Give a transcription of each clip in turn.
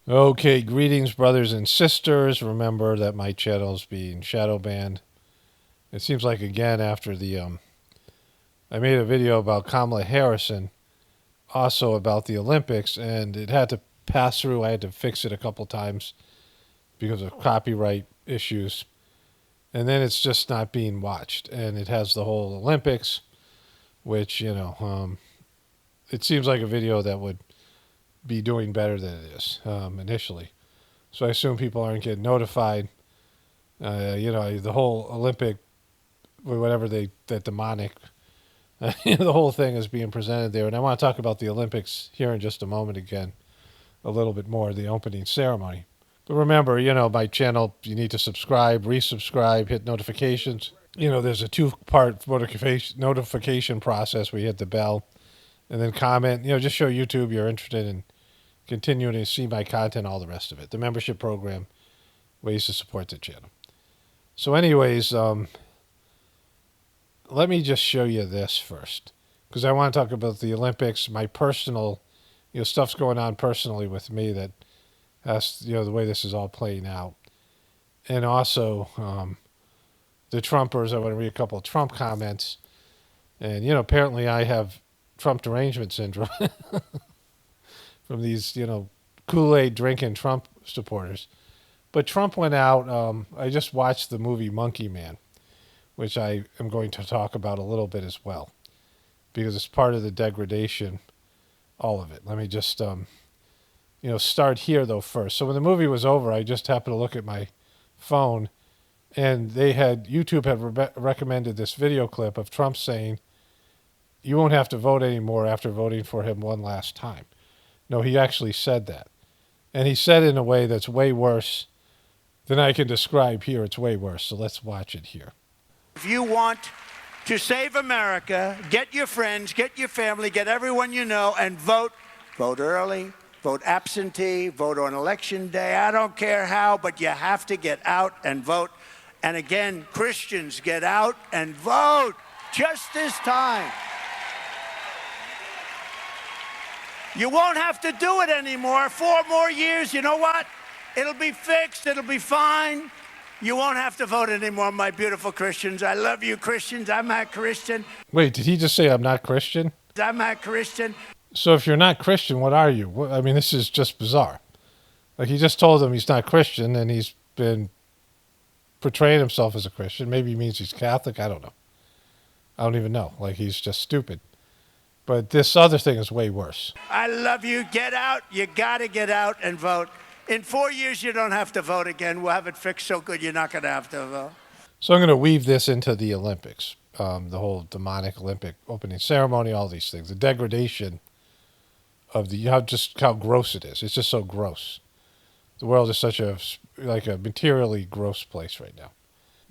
Okay, greetings, brothers and sisters. Remember that my channel is being shadow banned. It seems like again after I made a video about Kamala Harris and also about the Olympics, and it had to pass through. I had to fix it a couple times because of copyright issues, and then it's just not being watched. And it has the whole Olympics, which it seems like a video that would be doing better than it is initially. So I assume people aren't getting notified. The whole Olympic, whatever that demonic, the whole thing is being presented there. And I want to talk about the Olympics here in just a moment again, a little bit more, the opening ceremony. But remember, my channel, you need to subscribe, resubscribe, hit notifications. There's a two-part notification process where you hit the bell and then comment. Just show YouTube you're interested in continuing to see my content, all the rest of it. The membership program, ways to support the channel. So anyways, let me just show you this first, because I want to talk about the Olympics, my personal, stuff's going on personally with me that has, the way this is all playing out. And also the Trumpers. I want to read a couple of Trump comments. And, apparently I have Trump derangement syndrome from these, Kool-Aid drinking Trump supporters. But Trump went out. I just watched the movie Monkey Man, which I am going to talk about a little bit as well, because it's part of the degradation, all of it. Let me just, start here, though, first. So when the movie was over, I just happened to look at my phone, and YouTube had recommended this video clip of Trump saying, you won't have to vote anymore after voting for him one last time. No, he actually said that. And he said it in a way that's way worse than I can describe here. It's way worse. So let's watch it here. If you want to save America, get your friends, get your family, get everyone you know, and vote. Vote early, vote absentee, vote on election day. I don't care how, but you have to get out and vote. And again, Christians, get out and vote just this time. You won't have to do it anymore. 4 more years, you know what? It'll be fixed. It'll be fine. You won't have to vote anymore, my beautiful Christians. I love you, Christians. I'm not Christian. Wait, did he just say I'm not Christian? I'm not Christian. So if you're not Christian, what are you? I mean, this is just bizarre. Like, he just told them he's not Christian, and he's been portraying himself as a Christian. Maybe he means he's Catholic. I don't know. I don't even know. Like, he's just stupid. But this other thing is way worse. I love you. Get out. You got to get out and vote. In 4 years, you don't have to vote again. We'll have it fixed so good you're not going to have to vote. So I'm going to weave this into the Olympics, the whole demonic Olympic opening ceremony, all these things, the degradation of how gross it is. It's just so gross. The world is such a materially gross place right now.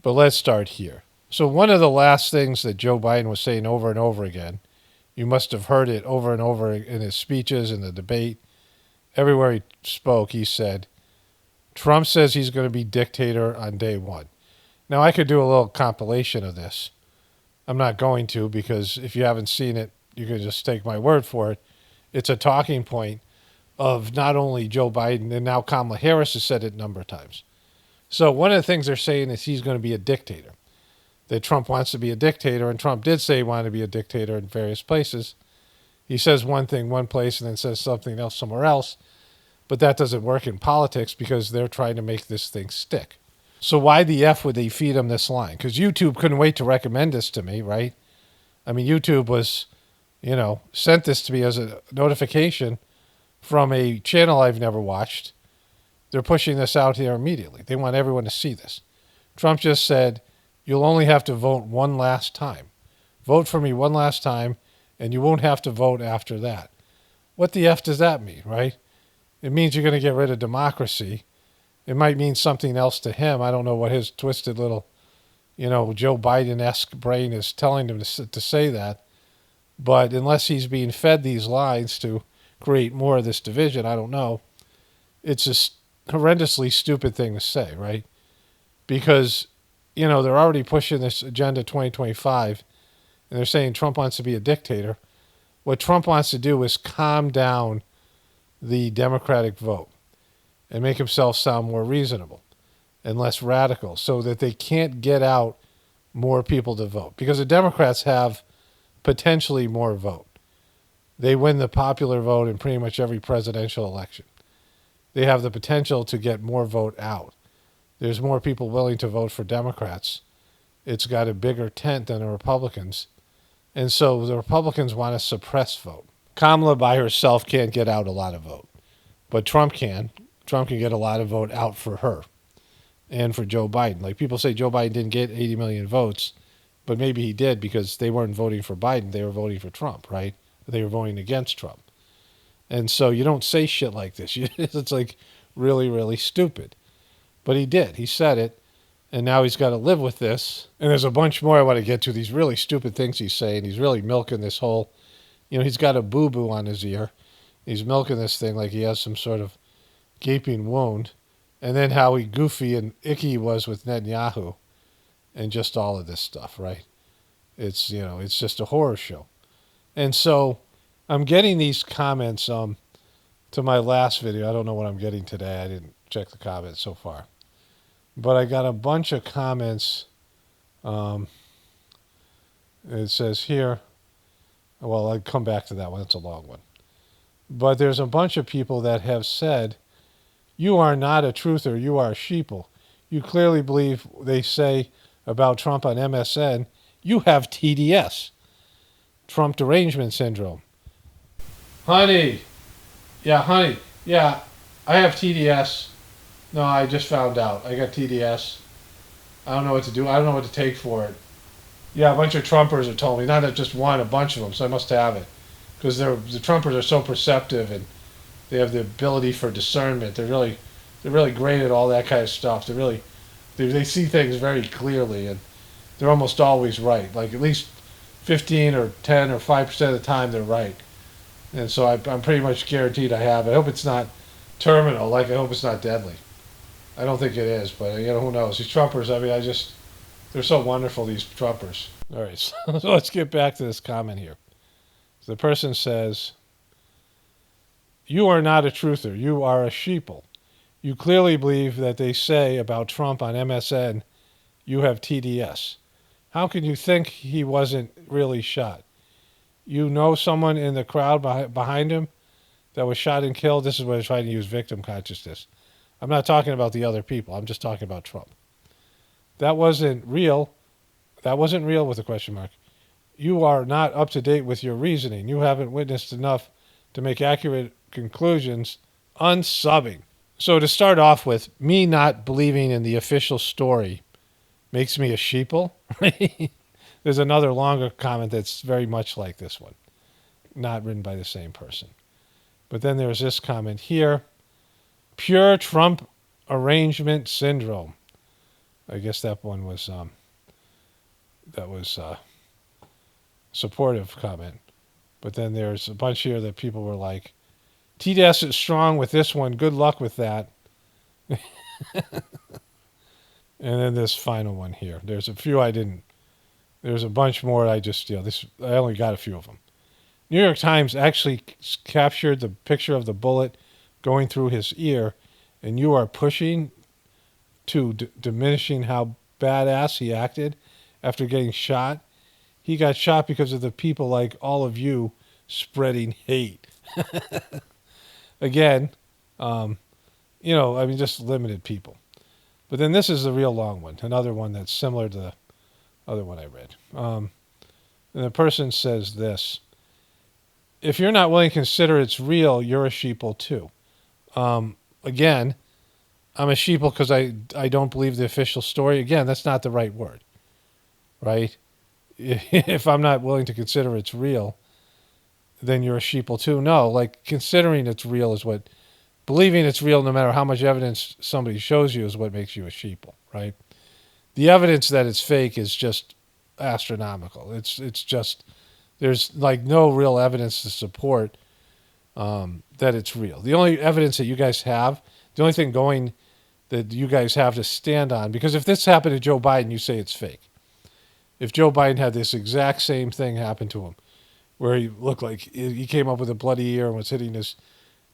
But let's start here. So one of the last things that Joe Biden was saying over and over again, you must have heard it over and over in his speeches, in the debate, everywhere he spoke, he said, Trump says he's going to be dictator on day one. Now, I could do a little compilation of this. I'm not going to, because if you haven't seen it, you can just take my word for it. It's a talking point of not only Joe Biden, and now Kamala Harris has said it a number of times. So one of the things they're saying is he's going to be a dictator, that Trump wants to be a dictator, and Trump did say he wanted to be a dictator in various places. He says one thing one place and then says something else somewhere else, but that doesn't work in politics because they're trying to make this thing stick. So why the F would they feed him this line? Because YouTube couldn't wait to recommend this to me, right? I mean, YouTube was, sent this to me as a notification from a channel I've never watched. They're pushing this out here immediately. They want everyone to see this. Trump just said, you'll only have to vote one last time. Vote for me one last time, and you won't have to vote after that. What the F does that mean, right? It means you're going to get rid of democracy. It might mean something else to him. I don't know what his twisted little, Joe Biden-esque brain is telling him to say that. But unless he's being fed these lines to create more of this division, I don't know. It's a horrendously stupid thing to say, right? Because, they're already pushing this Agenda 2025, and they're saying Trump wants to be a dictator. What Trump wants to do is calm down the Democratic vote. and make himself sound more reasonable and less radical so that they can't get out more people to vote. Because the Democrats have potentially more vote. They win the popular vote in pretty much every presidential election. They have the potential to get more vote out. There's more people willing to vote for Democrats. It's got a bigger tent than the Republicans. And so the Republicans want to suppress vote. Kamala by herself can't get out a lot of vote. But Trump can. Trump can get a lot of vote out for her and for Joe Biden. Like people say Joe Biden didn't get 80 million votes, but maybe he did because they weren't voting for Biden. They were voting for Trump, right? They were voting against Trump. And so you don't say shit like this. It's like really, really stupid. But he did. He said it. And now he's got to live with this. And there's a bunch more I want to get to. These really stupid things he's saying. He's really milking this whole, he's got a boo-boo on his ear. He's milking this thing like he has some sort of gaping wound. And then how goofy and icky he was with Netanyahu. And just all of this stuff, right? It's, it's just a horror show. And so I'm getting these comments to my last video. I don't know what I'm getting today. I didn't check the comments so far. But I got a bunch of comments. It says here, well, I'll come back to that one. It's a long one. But there's a bunch of people that have said, you are not a truther, you are a sheeple. You clearly believe they say about Trump on MSN, you have TDS, Trump derangement syndrome. Honey, I have TDS. No, I just found out. I got TDS. I don't know what to do. I don't know what to take for it. Yeah, a bunch of Trumpers have told me. Not just one, a bunch of them. So I must have it. Because the Trumpers are so perceptive and they have the ability for discernment. They're really great at all that kind of stuff. They see things very clearly and they're almost always right. Like at least 15 or 10 or 5% of the time they're right. And so I'm pretty much guaranteed I have it. I hope it's not terminal. I hope it's not deadly. I don't think it is, but who knows? These Trumpers, they're so wonderful, these Trumpers. All right, so let's get back to this comment here. The person says, you are not a truther, you are a sheeple. You clearly believe that they say about Trump on MSN, you have TDS. How can you think he wasn't really shot? You know someone in the crowd behind him that was shot and killed? This is what I'm trying to use victim consciousness. I'm not talking about the other people. I'm just talking about Trump. That wasn't real. That wasn't real with a question mark. You are not up to date with your reasoning. You haven't witnessed enough to make accurate conclusions. Unsubbing. So to start off with, me not believing in the official story makes me a sheeple. There's another longer comment that's very much like this one. Not written by the same person. But then there's this comment here. Pure Trump arrangement syndrome. I guess that one was supportive comment. But then there's a bunch here that people were like, TDS is strong with this one. Good luck with that. And then this final one here. There's a few I didn't. There's a bunch more I just, I only got a few of them. New York Times actually captured the picture of the bullet going through his ear, and you are pushing to diminishing how badass he acted after getting shot. He got shot because of the people like all of you spreading hate. Again, just limited people. But then this is the real long one, another one that's similar to the other one I read. And the person says this. If you're not willing to consider it's real, you're a sheeple too. Again, I'm a sheeple because I don't believe the official story. Again, that's not the right word, right? If I'm not willing to consider it's real, then you're a sheeple too. No, considering it's real is what, believing it's real no matter how much evidence somebody shows you is what makes you a sheeple, right? The evidence that it's fake is just astronomical. It's just, there's no real evidence to support that it's real. The only evidence that you guys have, the only thing going that you guys have to stand on, because if this happened to Joe Biden, you say it's fake. If Joe Biden had this exact same thing happen to him, where he looked like he came up with a bloody ear and was hitting his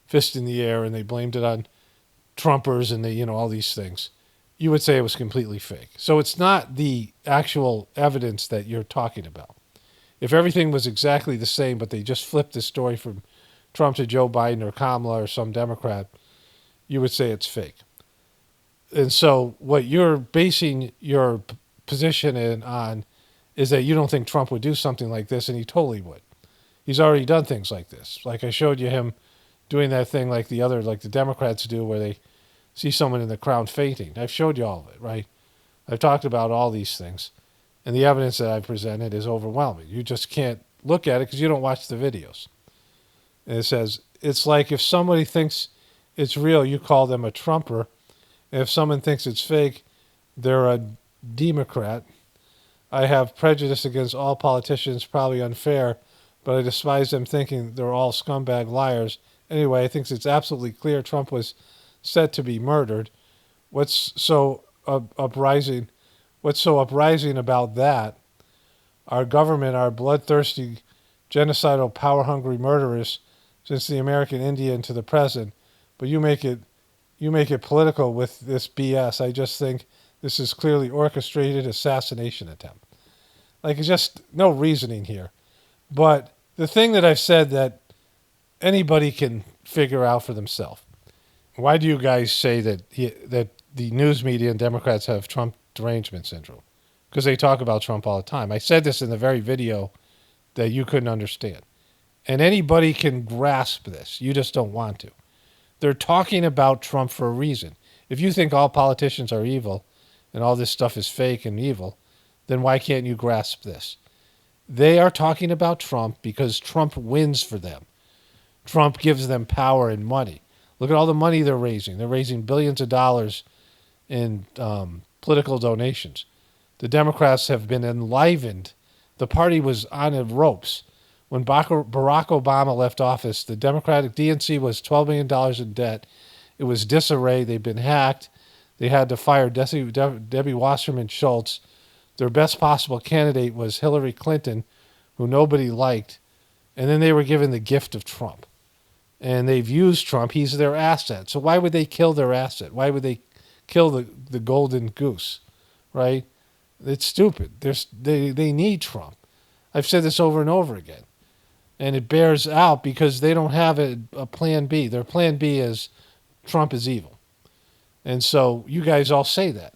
fist in the air and they blamed it on Trumpers and all these things, you would say it was completely fake. So it's not the actual evidence that you're talking about. If everything was exactly the same, but they just flipped the story from Trump to Joe Biden or Kamala or some Democrat, you would say it's fake. And so what you're basing your position on is that you don't think Trump would do something like this, and he totally would. He's already done things like this. Like I showed you him doing that thing like the Democrats do, where they see someone in the crowd fainting. I've showed you all of it, right? I've talked about all these things, and the evidence that I've presented is overwhelming. You just can't look at it because you don't watch the videos. And it says, it's like if somebody thinks it's real, you call them a Trumper. And if someone thinks it's fake, they're a Democrat. I have prejudice against all politicians, probably unfair, but I despise them thinking they're all scumbag liars. Anyway, I think it's absolutely clear Trump was set to be murdered. What's so uprising about that? Our government are bloodthirsty, genocidal, power-hungry murderers since the American Indian to the present. But you make it political with this BS. I just think this is clearly orchestrated assassination attempt. Like, it's just no reasoning here. But the thing that I've said that anybody can figure out for themselves. Why do you guys say that the news media and Democrats have Trump derangement syndrome? Because they talk about Trump all the time. I said this in the very video that you couldn't understand. And anybody can grasp this. You just don't want to. They're talking about Trump for a reason. If you think all politicians are evil and all this stuff is fake and evil, then why can't you grasp this? They are talking about Trump because Trump wins for them. Trump gives them power and money. Look at all the money they're raising. They're raising billions of dollars in political donations. The Democrats have been enlivened. The party was on the ropes. When Barack Obama left office, the Democratic DNC was $12 million in debt. It was disarray. They've been hacked. They had to fire Debbie Wasserman Schultz. Their best possible candidate was Hillary Clinton, who nobody liked. And then they were given the gift of Trump. And they've used Trump. He's their asset. So why would they kill their asset? Why would they kill the golden goose, right? It's stupid. They need Trump. I've said this over and over again. And it bears out because they don't have a plan B. Their plan B is Trump is evil. And so you guys all say that.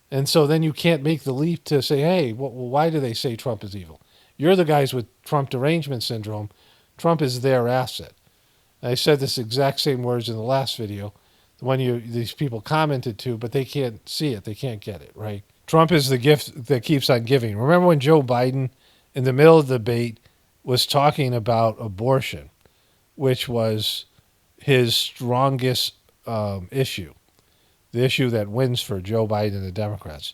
And so then you can't make the leap to say, hey, well, why do they say Trump is evil? You're the guys with Trump derangement syndrome. Trump is their asset. I said this exact same words in the last video, the one these people commented to, but they can't see it. They can't get it, right? Trump is the gift that keeps on giving. Remember when Joe Biden, in the middle of the debate, was talking about abortion, which was his strongest issue, the issue that wins for Joe Biden and the Democrats.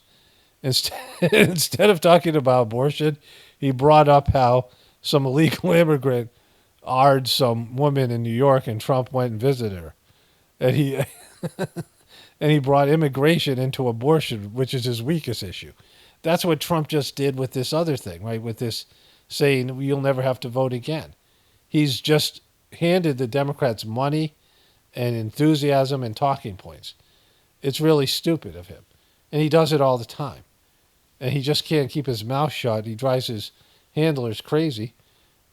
Instead of talking about abortion, he brought up how some illegal immigrant ard some woman in New York, and Trump went and visited her, and he brought immigration into abortion, which is his weakest issue. That's what Trump just did with this other thing, right? With this saying you'll never have to vote again. He's just handed the Democrats money and enthusiasm and talking points. It's really stupid of him, and he does it all the time, and he just can't keep his mouth shut. He drives his handlers crazy.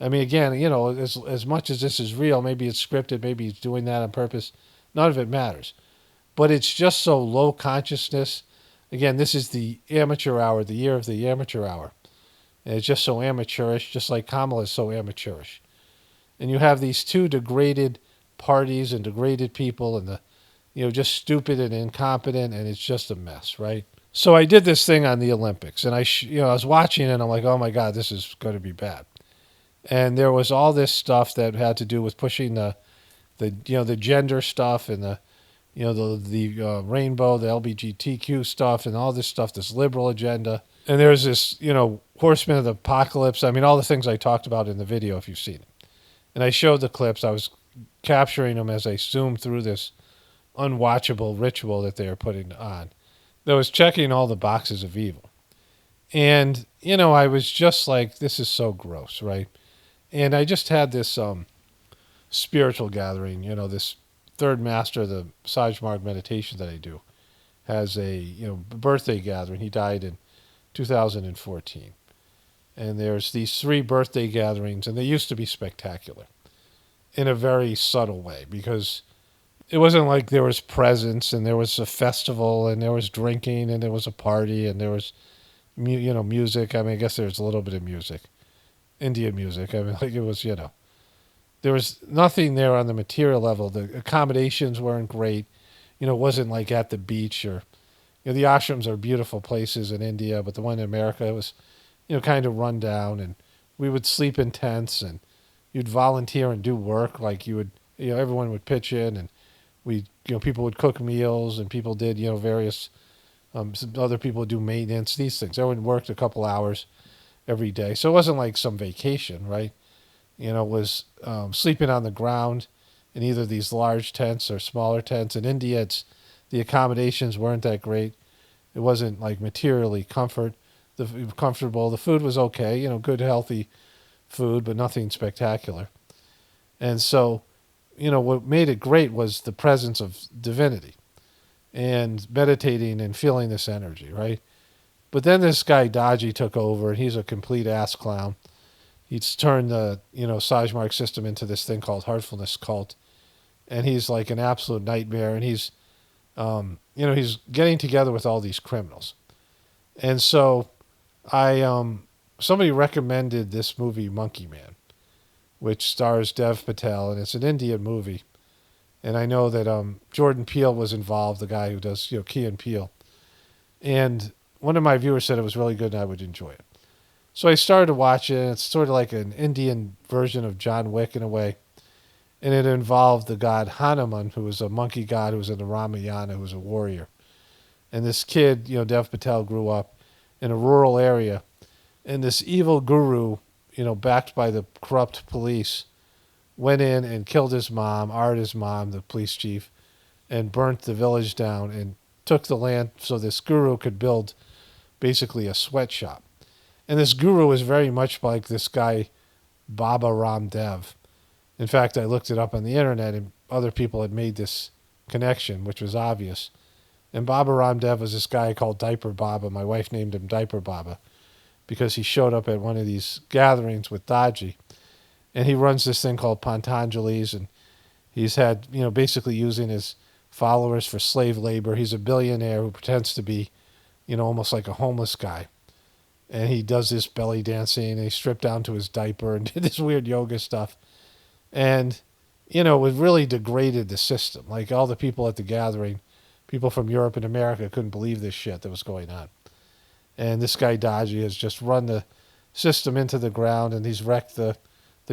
I mean, again, as much as this is real, maybe it's scripted, maybe he's doing that on purpose. None of it matters. But it's just so low consciousness. Again, this is the amateur hour, the year of the amateur hour. And it's just so amateurish, just like Kamala is so amateurish. And you have these two degraded parties and degraded people and just stupid and incompetent, and it's just a mess, right? So I did this thing on the Olympics, and I was watching it, and I'm like, oh my God, this is going to be bad. And there was all this stuff that had to do with pushing the gender stuff and the rainbow, the LGBTQ stuff, and all this stuff, this liberal agenda. And there's this, horsemen of the apocalypse. I mean, all the things I talked about in the video, if you've seen it. And I showed the clips. I was capturing them as I zoomed through this unwatchable ritual that they are putting on. That was checking all the boxes of evil. And, I was just like, this is so gross, right? And I just had this spiritual gathering, this third master of the Sajmarg meditation that I do, has a birthday gathering. He died in 2014, and there's these 3 birthday gatherings, and they used to be spectacular in a very subtle way, because it wasn't like there was presents and there was a festival and there was drinking and there was a party and there was music. I mean, I guess there was a little bit of music, Indian music. I mean, like, it was, there was nothing there on the material level. The accommodations weren't great. It wasn't like at the beach, or the ashrams are beautiful places in India, but the one in America was kind of run down, and we would sleep in tents, and you'd volunteer and do work. Like, you would, everyone would pitch in, and people would cook meals, and people did, various, some other people would do maintenance, these things. Everyone worked a couple hours every day. So it wasn't like some vacation, right? It was sleeping on the ground in either these large tents or smaller tents. In India, the accommodations weren't that great. It wasn't like materially comfortable. The food was okay, good, healthy food, but nothing spectacular. And so, what made it great was the presence of divinity and meditating and feeling this energy, right? But then this guy Dodgy took over, and he's a complete ass clown. He's turned the Sajmark system into this thing called Heartfulness cult, and he's like an absolute nightmare. And he's he's getting together with all these criminals. And so somebody recommended this movie Monkey Man, which stars Dev Patel, and it's an Indian movie. And I know that Jordan Peele was involved, the guy who does Key and Peele. And one of my viewers said it was really good and I would enjoy it. So I started to watch it. It's sort of like an Indian version of John Wick in a way. And it involved the god Hanuman, who was a monkey god who was in the Ramayana, who was a warrior. And this kid, Dev Patel, grew up in a rural area. And this evil guru, backed by the corrupt police, went in and killed his mom, the police chief, and burnt the village down and took the land so this guru could build basically a sweatshop. And this guru is very much like this guy, Baba Ramdev. In fact, I looked it up on the internet, and other people had made this connection, which was obvious. And Baba Ramdev was this guy called Diaper Baba. My wife named him Diaper Baba because he showed up at one of these gatherings with Daji. And he runs this thing called Pantanjali's, and he's had, basically using his followers for slave labor. He's a billionaire who pretends to be, almost like a homeless guy. And he does this belly dancing, and he stripped down to his diaper and did this weird yoga stuff. And, it really degraded the system. Like, all the people at the gathering, people from Europe and America, couldn't believe this shit that was going on. And this guy Daji has just run the system into the ground, and he's wrecked the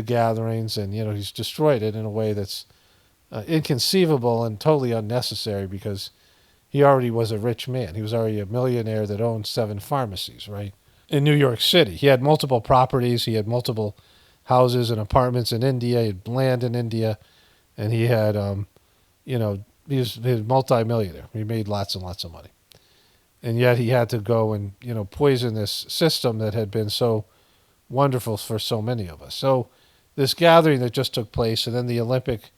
gatherings, and, he's destroyed it in a way that's inconceivable and totally unnecessary, because he already was a rich man. He was already a millionaire that owned 7 pharmacies, right? In New York City. He had multiple properties. He had multiple houses and apartments in India. He had land in India. And he had, he was multi-millionaire. He made lots and lots of money. And yet he had to go and, poison this system that had been so wonderful for so many of us. So this gathering that just took place, and then the Olympic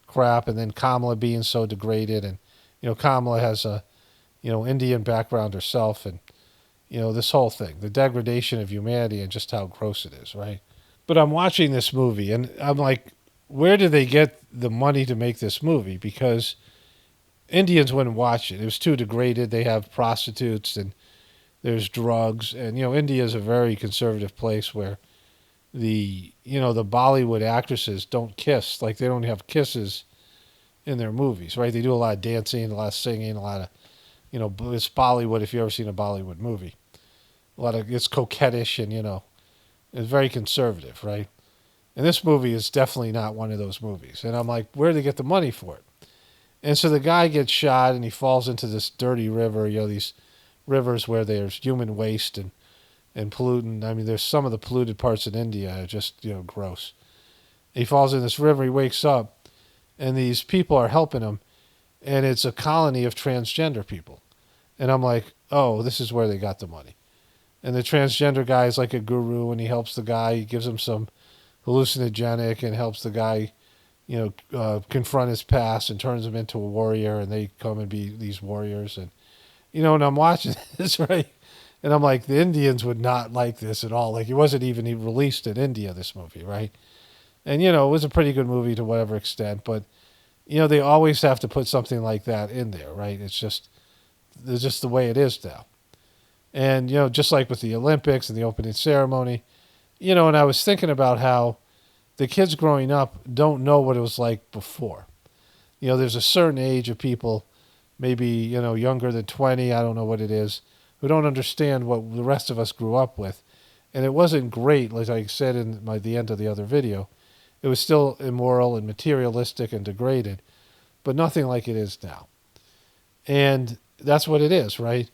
crap, and then Kamala being so degraded, and, Kamala has a, Indian background herself, and, this whole thing, the degradation of humanity and just how gross it is, right? But I'm watching this movie, and I'm like, where did they get the money to make this movie? Because Indians wouldn't watch it. It was too degraded. They have prostitutes, and there's drugs. And, India is a very conservative place where the Bollywood actresses don't kiss. Like, they don't have kisses in their movies, right? They do a lot of dancing, a lot of singing, a lot of, it's Bollywood if you've ever seen a Bollywood movie. It's coquettish and, it's very conservative, right? And this movie is definitely not one of those movies. And I'm like, where do they get the money for it? And so the guy gets shot, and he falls into this dirty river, these rivers where there's human waste and pollutant. I mean, there's some of the polluted parts in India are just, gross. He falls in this river, he wakes up, and these people are helping him, and it's a colony of transgender people. And I'm like, oh, this is where they got the money. And the transgender guy is like a guru, and he helps the guy. He gives him some hallucinogenic and helps the guy, confront his past and turns him into a warrior, and they come and be these warriors. And and I'm watching this, right, and I'm like, the Indians would not like this at all. Like, it wasn't even released in India, this movie, right? And it was a pretty good movie to whatever extent, but they always have to put something like that in there, right? It's just the way it is now. And just like with the Olympics and the opening ceremony, and I was thinking about how the kids growing up don't know what it was like before. There's a certain age of people, maybe younger than 20, I don't know what it is, who don't understand what the rest of us grew up with. And it wasn't great, like I said in the end of the other video. It was still immoral and materialistic and degraded, but nothing like it is now. And that's what it is, right?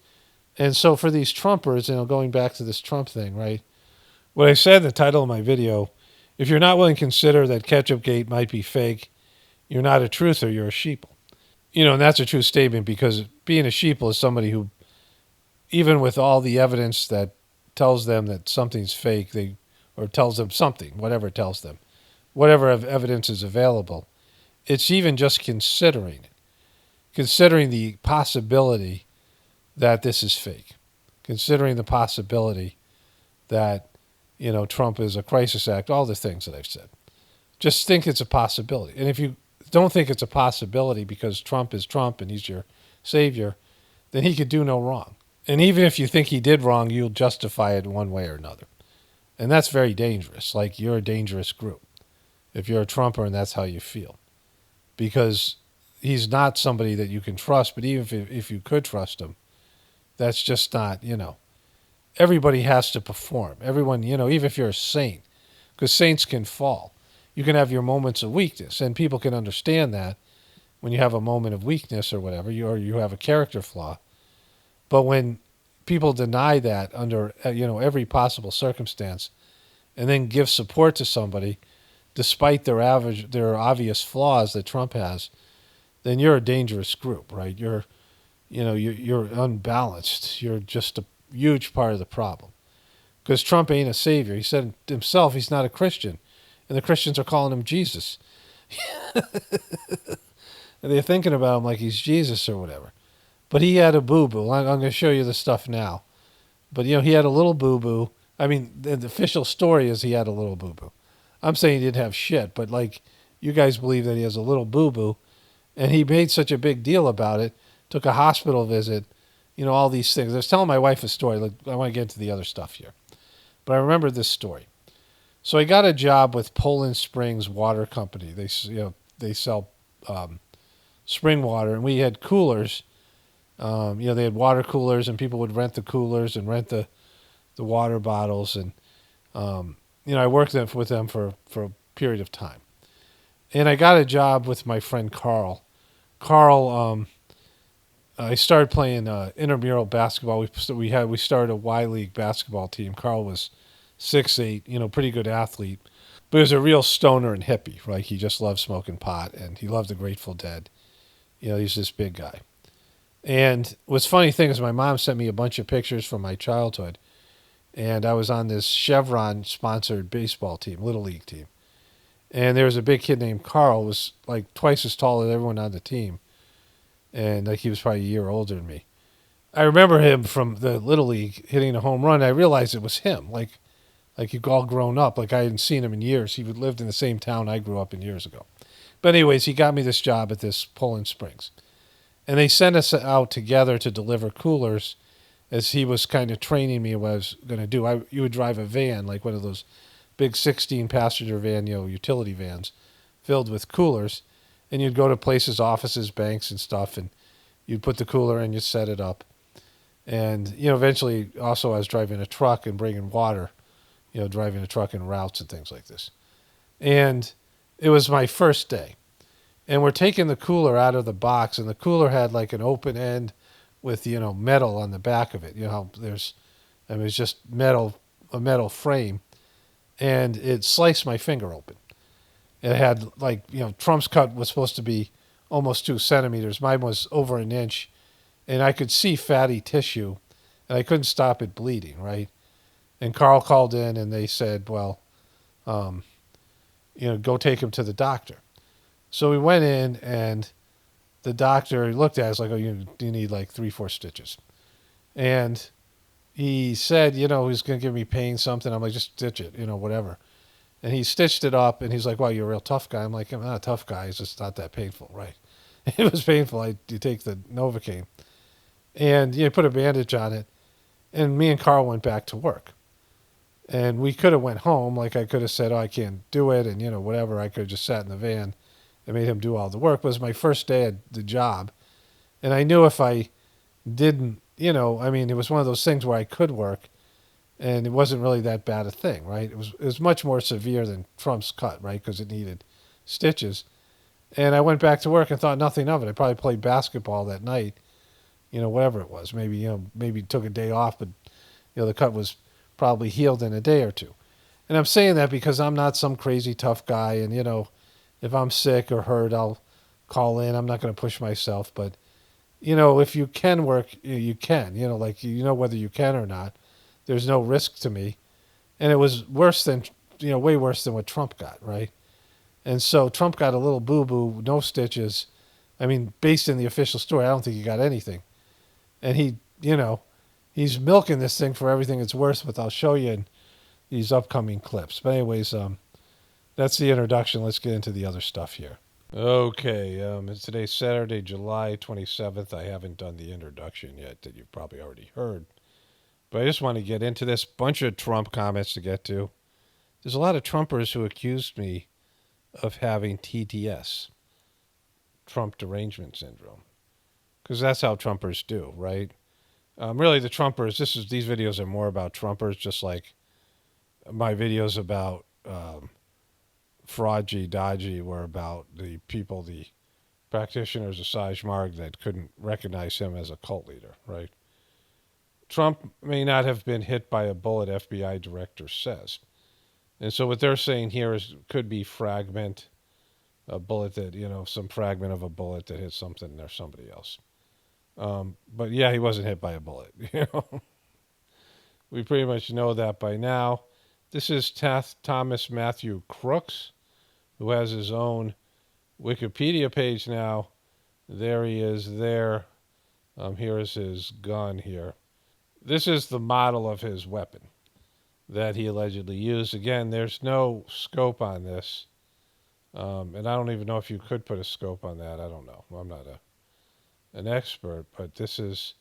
And so for these Trumpers, going back to this Trump thing, right? What I said in the title of my video, if you're not willing to consider that Ketchupgate might be fake, you're not a truther, you're a sheeple. And that's a true statement, because being a sheeple is somebody who, even with all the evidence that tells them that something's fake, or tells them something, whatever it tells them, whatever evidence is available, it's even just considering it, considering the possibility that this is fake, considering the possibility that, Trump is a crisis act, all the things that I've said. Just think it's a possibility. And if you don't think it's a possibility because Trump is Trump and he's your savior, then he could do no wrong. And even if you think he did wrong, you'll justify it one way or another. And that's very dangerous. Like, you're a dangerous group if you're a Trumper and that's how you feel. Because he's not somebody that you can trust, but even if you could trust him, that's just not, everybody has to perform. Everyone, even if you're a saint, because saints can fall. You can have your moments of weakness, and people can understand that when you have a moment of weakness or whatever, or you have a character flaw. But when people deny that under, every possible circumstance, and then give support to somebody despite their obvious flaws that Trump has, then you're a dangerous group, right? You're unbalanced. You're just a huge part of the problem. Because Trump ain't a savior. He said himself he's not a Christian. And the Christians are calling him Jesus. And they're thinking about him like he's Jesus or whatever. But he had a boo-boo. I'm going to show you the stuff now. But, he had a little boo-boo. I mean, the official story is he had a little boo-boo. I'm saying he didn't have shit, but, you guys believe that he has a little boo-boo. And he made such a big deal about it, took a hospital visit, all these things. I was telling my wife a story. I want to get into the other stuff here. But I remember this story. So I got a job with Poland Springs Water Company. They sell spring water, and we had coolers. They had water coolers, and people would rent the coolers and rent the water bottles. And, I worked with them for a period of time. And I got a job with my friend Carl. Carl, I started playing intramural basketball. We started a Y League basketball team. Carl was 6'8", pretty good athlete, but he was a real stoner and hippie, right? He just loved smoking pot, and he loved the Grateful Dead. He's this big guy. And what's funny thing is my mom sent me a bunch of pictures from my childhood, and I was on this Chevron-sponsored baseball team, Little League team. And there was a big kid named Carl, was like twice as tall as everyone on the team, and he was probably a year older than me. I remember him from the Little League hitting a home run. I realized it was him, like he'd all grown up, like I hadn't seen him in years. He lived in the same town I grew up in years ago. But anyways, he got me this job at this Poland Springs. And they sent us out together to deliver coolers as he was kind of training me what I was going to do. You would drive a van, like one of those big 16-passenger van, utility vans, filled with coolers. And you'd go to places, offices, banks, and stuff, and you'd put the cooler in, you'd set it up. And, eventually, also I was driving a truck and bringing water, driving a truck in routes and things like this. And it was my first day. And we're taking the cooler out of the box, and the cooler had like an open end with, metal on the back of it. It's just a metal frame. And it sliced my finger open. It had Trump's cut was supposed to be almost 2 centimeters. Mine was over an inch. And I could see fatty tissue, and I couldn't stop it bleeding, right? And Carl called in, and they said, well, go take him to the doctor. So we went in, and the doctor looked at us like, oh, you need like 3-4 stitches. And he said, he's going to give me pain, something. I'm like, just stitch it, whatever. And he stitched it up, and he's like, wow, you're a real tough guy. I'm like, I'm not a tough guy. It's just not that painful, right? It was painful. You take the Novocaine. And you put a bandage on it. And me and Carl went back to work. And we could have went home. Like, I could have said, oh, I can't do it, and, whatever. I could have just sat in the van and made him do all the work. It was my first day at the job. And I knew if I didn't, it was one of those things where I could work, and it wasn't really that bad a thing, right? It was much more severe than Trump's cut, right? Because it needed stitches. And I went back to work and thought nothing of it. I probably played basketball that night, whatever it was. Maybe took a day off, but, the cut was probably healed in a day or two. And I'm saying that because I'm not some crazy tough guy. And, if I'm sick or hurt, I'll call in. I'm not going to push myself. But, if you can work, you can. Whether you can or not. There's no risk to me. And it was worse than, way worse than what Trump got, right? And so Trump got a little boo-boo, no stitches. Based in the official story, I don't think he got anything. And he, he's milking this thing for everything it's worth, but I'll show you in these upcoming clips. But anyways, that's the introduction. Let's get into the other stuff here. Okay, it's today's Saturday, July 27th. I haven't done the introduction yet that you've probably already heard. But I just want to get into this bunch of Trump comments to get to. There's a lot of Trumpers who accused me of having TDS, Trump derangement syndrome, because that's how Trumpers do, right? Really, the Trumpers. These videos are more about Trumpers, just like my videos about Fraudgy, Dodgy were about the people, the practitioners of Sajmarg that couldn't recognize him as a cult leader, right? Trump may not have been hit by a bullet, FBI director says. And so what they're saying here could be a bullet that, some fragment of a bullet that hit something or somebody else. But yeah, he wasn't hit by a bullet. We pretty much know that by now. This is Thomas Matthew Crooks, who has his own Wikipedia page now. There he is there. Here is his gun here. This is the model of his weapon that he allegedly used. Again, there's no scope on this. And I don't even know if you could put a scope on that. I don't know. I'm not an expert, but this is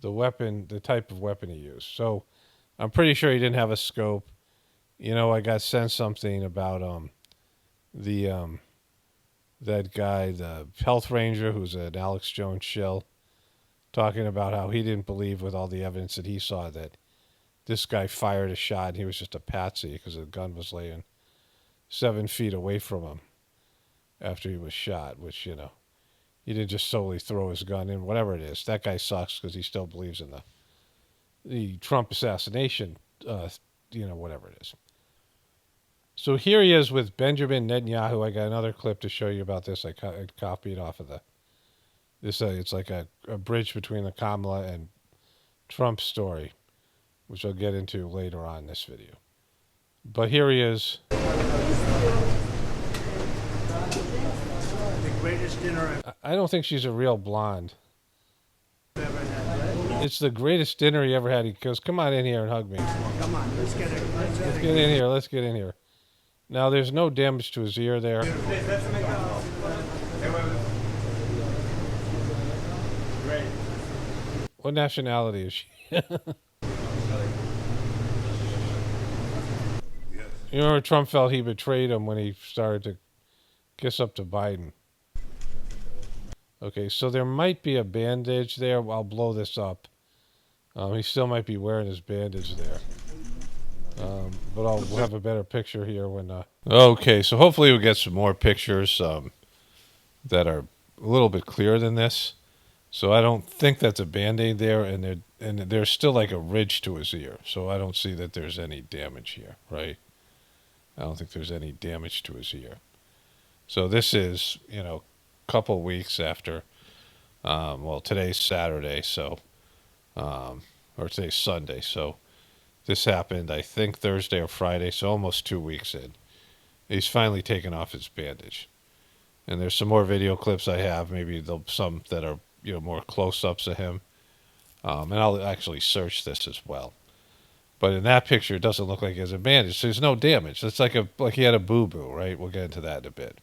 the weapon, the type of weapon he used. So I'm pretty sure he didn't have a scope. I got sent something about that guy, the health ranger, who's an Alex Jones shill, talking about how he didn't believe with all the evidence that he saw that this guy fired a shot and he was just a patsy because the gun was laying 7 feet away from him after he was shot, which, he didn't just solely throw his gun in, whatever it is. That guy sucks because he still believes in the Trump assassination, whatever it is. So here he is with Benjamin Netanyahu. I got another clip to show you about this. I copied off of it's like a bridge between the Kamala and Trump story, which I'll get into later on in this video. But here he is. The greatest dinner I don't think she's a real blonde. It's the greatest dinner he ever had. He goes, come on in here and hug me. Come on, let's get it. Let's get in here. Let's get in here. Now, there's no damage to his ear there. What nationality is she? You remember Trump felt he betrayed him when he started to kiss up to Biden. Okay, so there might be a bandage there. I'll blow this up. He still might be wearing his bandage there. But we'll have a better picture here when... Okay, so hopefully we'll get some more pictures that are a little bit clearer than this. So I don't think that's a Band-Aid there, and there's still like a ridge to his ear. So I don't see that there's any damage here, right? I don't think there's any damage to his ear. So this is, a couple weeks after, today's Saturday, so, or today's Sunday, so this happened, I think, Thursday or Friday, so almost 2 weeks in. He's finally taken off his bandage. And there's some more video clips I have, maybe some that are more close-ups of him. And I'll actually search this as well. But in that picture, it doesn't look like he has a bandage. So there's no damage. It's like he had a boo-boo, right? We'll get into that in a bit.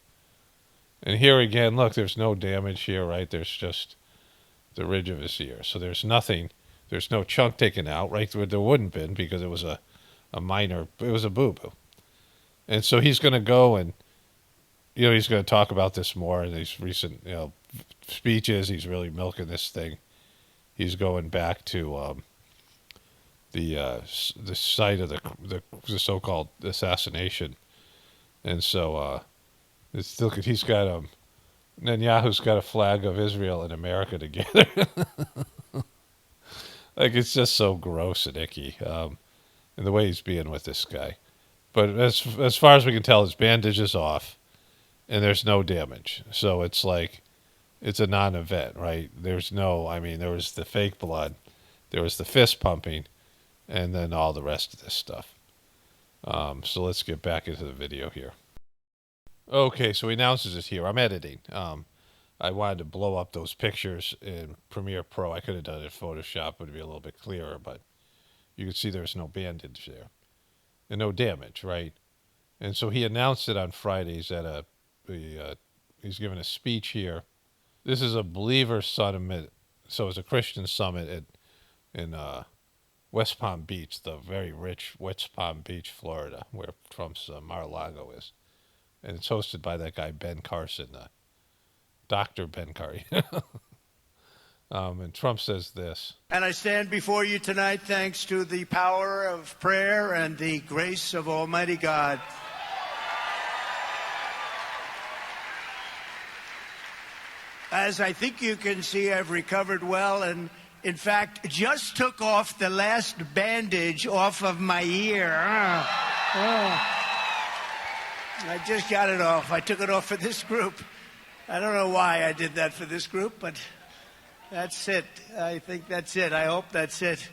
And here again, look, there's no damage here, right? There's just the ridge of his ear. So there's nothing. There's no chunk taken out, right? There wouldn't have been because it was a minor. It was a boo-boo. And so he's going to go and he's going to talk about this more in these recent speeches. He's really milking this thing. He's going back to the site of the so-called assassination, and so look at he's got Netanyahu's got a flag of Israel and America together. Like it's just so gross and icky, and the way he's being with this guy. But as far as we can tell, his bandage is off, and there's no damage. So it's like it's a non-event, right? There's no. I mean, there was the fake blood, there was the fist pumping, and then all the rest of this stuff. So let's get back into the video here. Okay, so he announces it here. I'm editing. I wanted to blow up those pictures in Premiere Pro. I could have done it in Photoshop. It would be a little bit clearer, but you can see there's no bandage there. And no damage, right? And so he announced it on Fridays at he's giving a speech here. This is a believer summit. So it's a Christian summit in West Palm Beach, the very rich West Palm Beach, Florida, where Trump's Mar-a-Lago is. And it's hosted by that guy, Ben Carson, Dr. Ben Carson. And Trump says this. And I stand before you tonight thanks to the power of prayer and the grace of Almighty God. As I think you can see, I've recovered well and, in fact, just took off the last bandage off of my ear. I just got it off. I took it off for this group. I don't know why I did that for this group, but that's it. I think that's it. I hope that's it.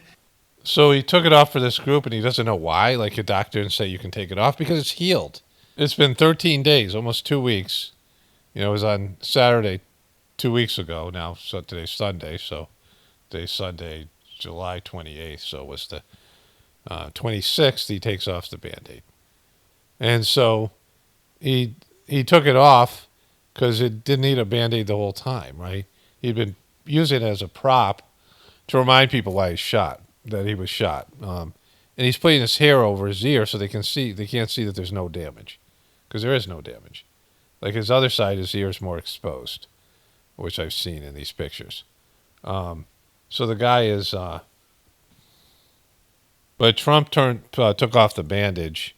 So he took it off for this group, and he doesn't know why. Like your doctor didn't say you can take it off because it's healed. It's been 13 days, almost 2 weeks. It was on Saturday 2 weeks ago now. So today's Sunday. So today's Sunday, July 28th. So it was the 26th. He takes off the Band-Aid. And so he took it off because it didn't need a Band-Aid the whole time, right? He'd been using it as a prop to remind people why he's shot, that he was shot. And he's putting his hair over his ear so they can't see that there's no damage, because there is no damage. Like his other side, his ear is more exposed, which I've seen in these pictures. So the guy is, but Trump took off the bandage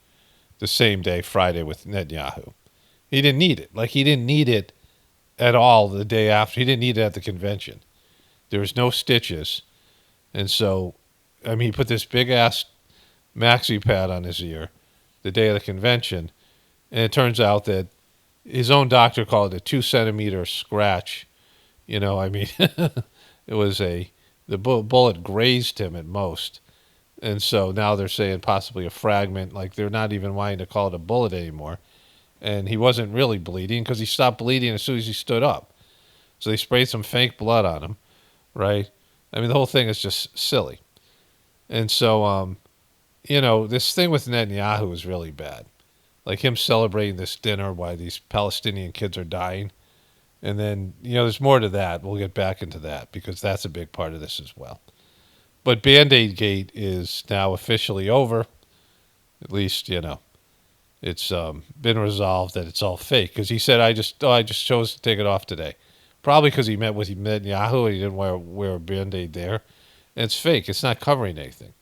the same day, Friday, with Netanyahu. He didn't need it. Like he didn't need it at all the day after. He didn't need it at the convention. There was no stitches. And so, I mean, he put this big-ass maxi pad on his ear the day of the convention, and it turns out that his own doctor called it a 2-centimeter scratch. I mean, it was the bullet grazed him at most. And so now they're saying possibly a fragment, like they're not even wanting to call it a bullet anymore. And he wasn't really bleeding because he stopped bleeding as soon as he stood up. So they sprayed some fake blood on him, right? I mean, the whole thing is just silly. And so, this thing with Netanyahu is really bad. Like him celebrating this dinner while these Palestinian kids are dying. And then, there's more to that. We'll get back into that because that's a big part of this as well. But Band-Aid Gate is now officially over. At least, it's been resolved that it's all fake. Because he said, I just chose to take it off today. Probably because he met with Netanyahu and he didn't wear a Band-Aid there. And it's fake. It's not covering anything.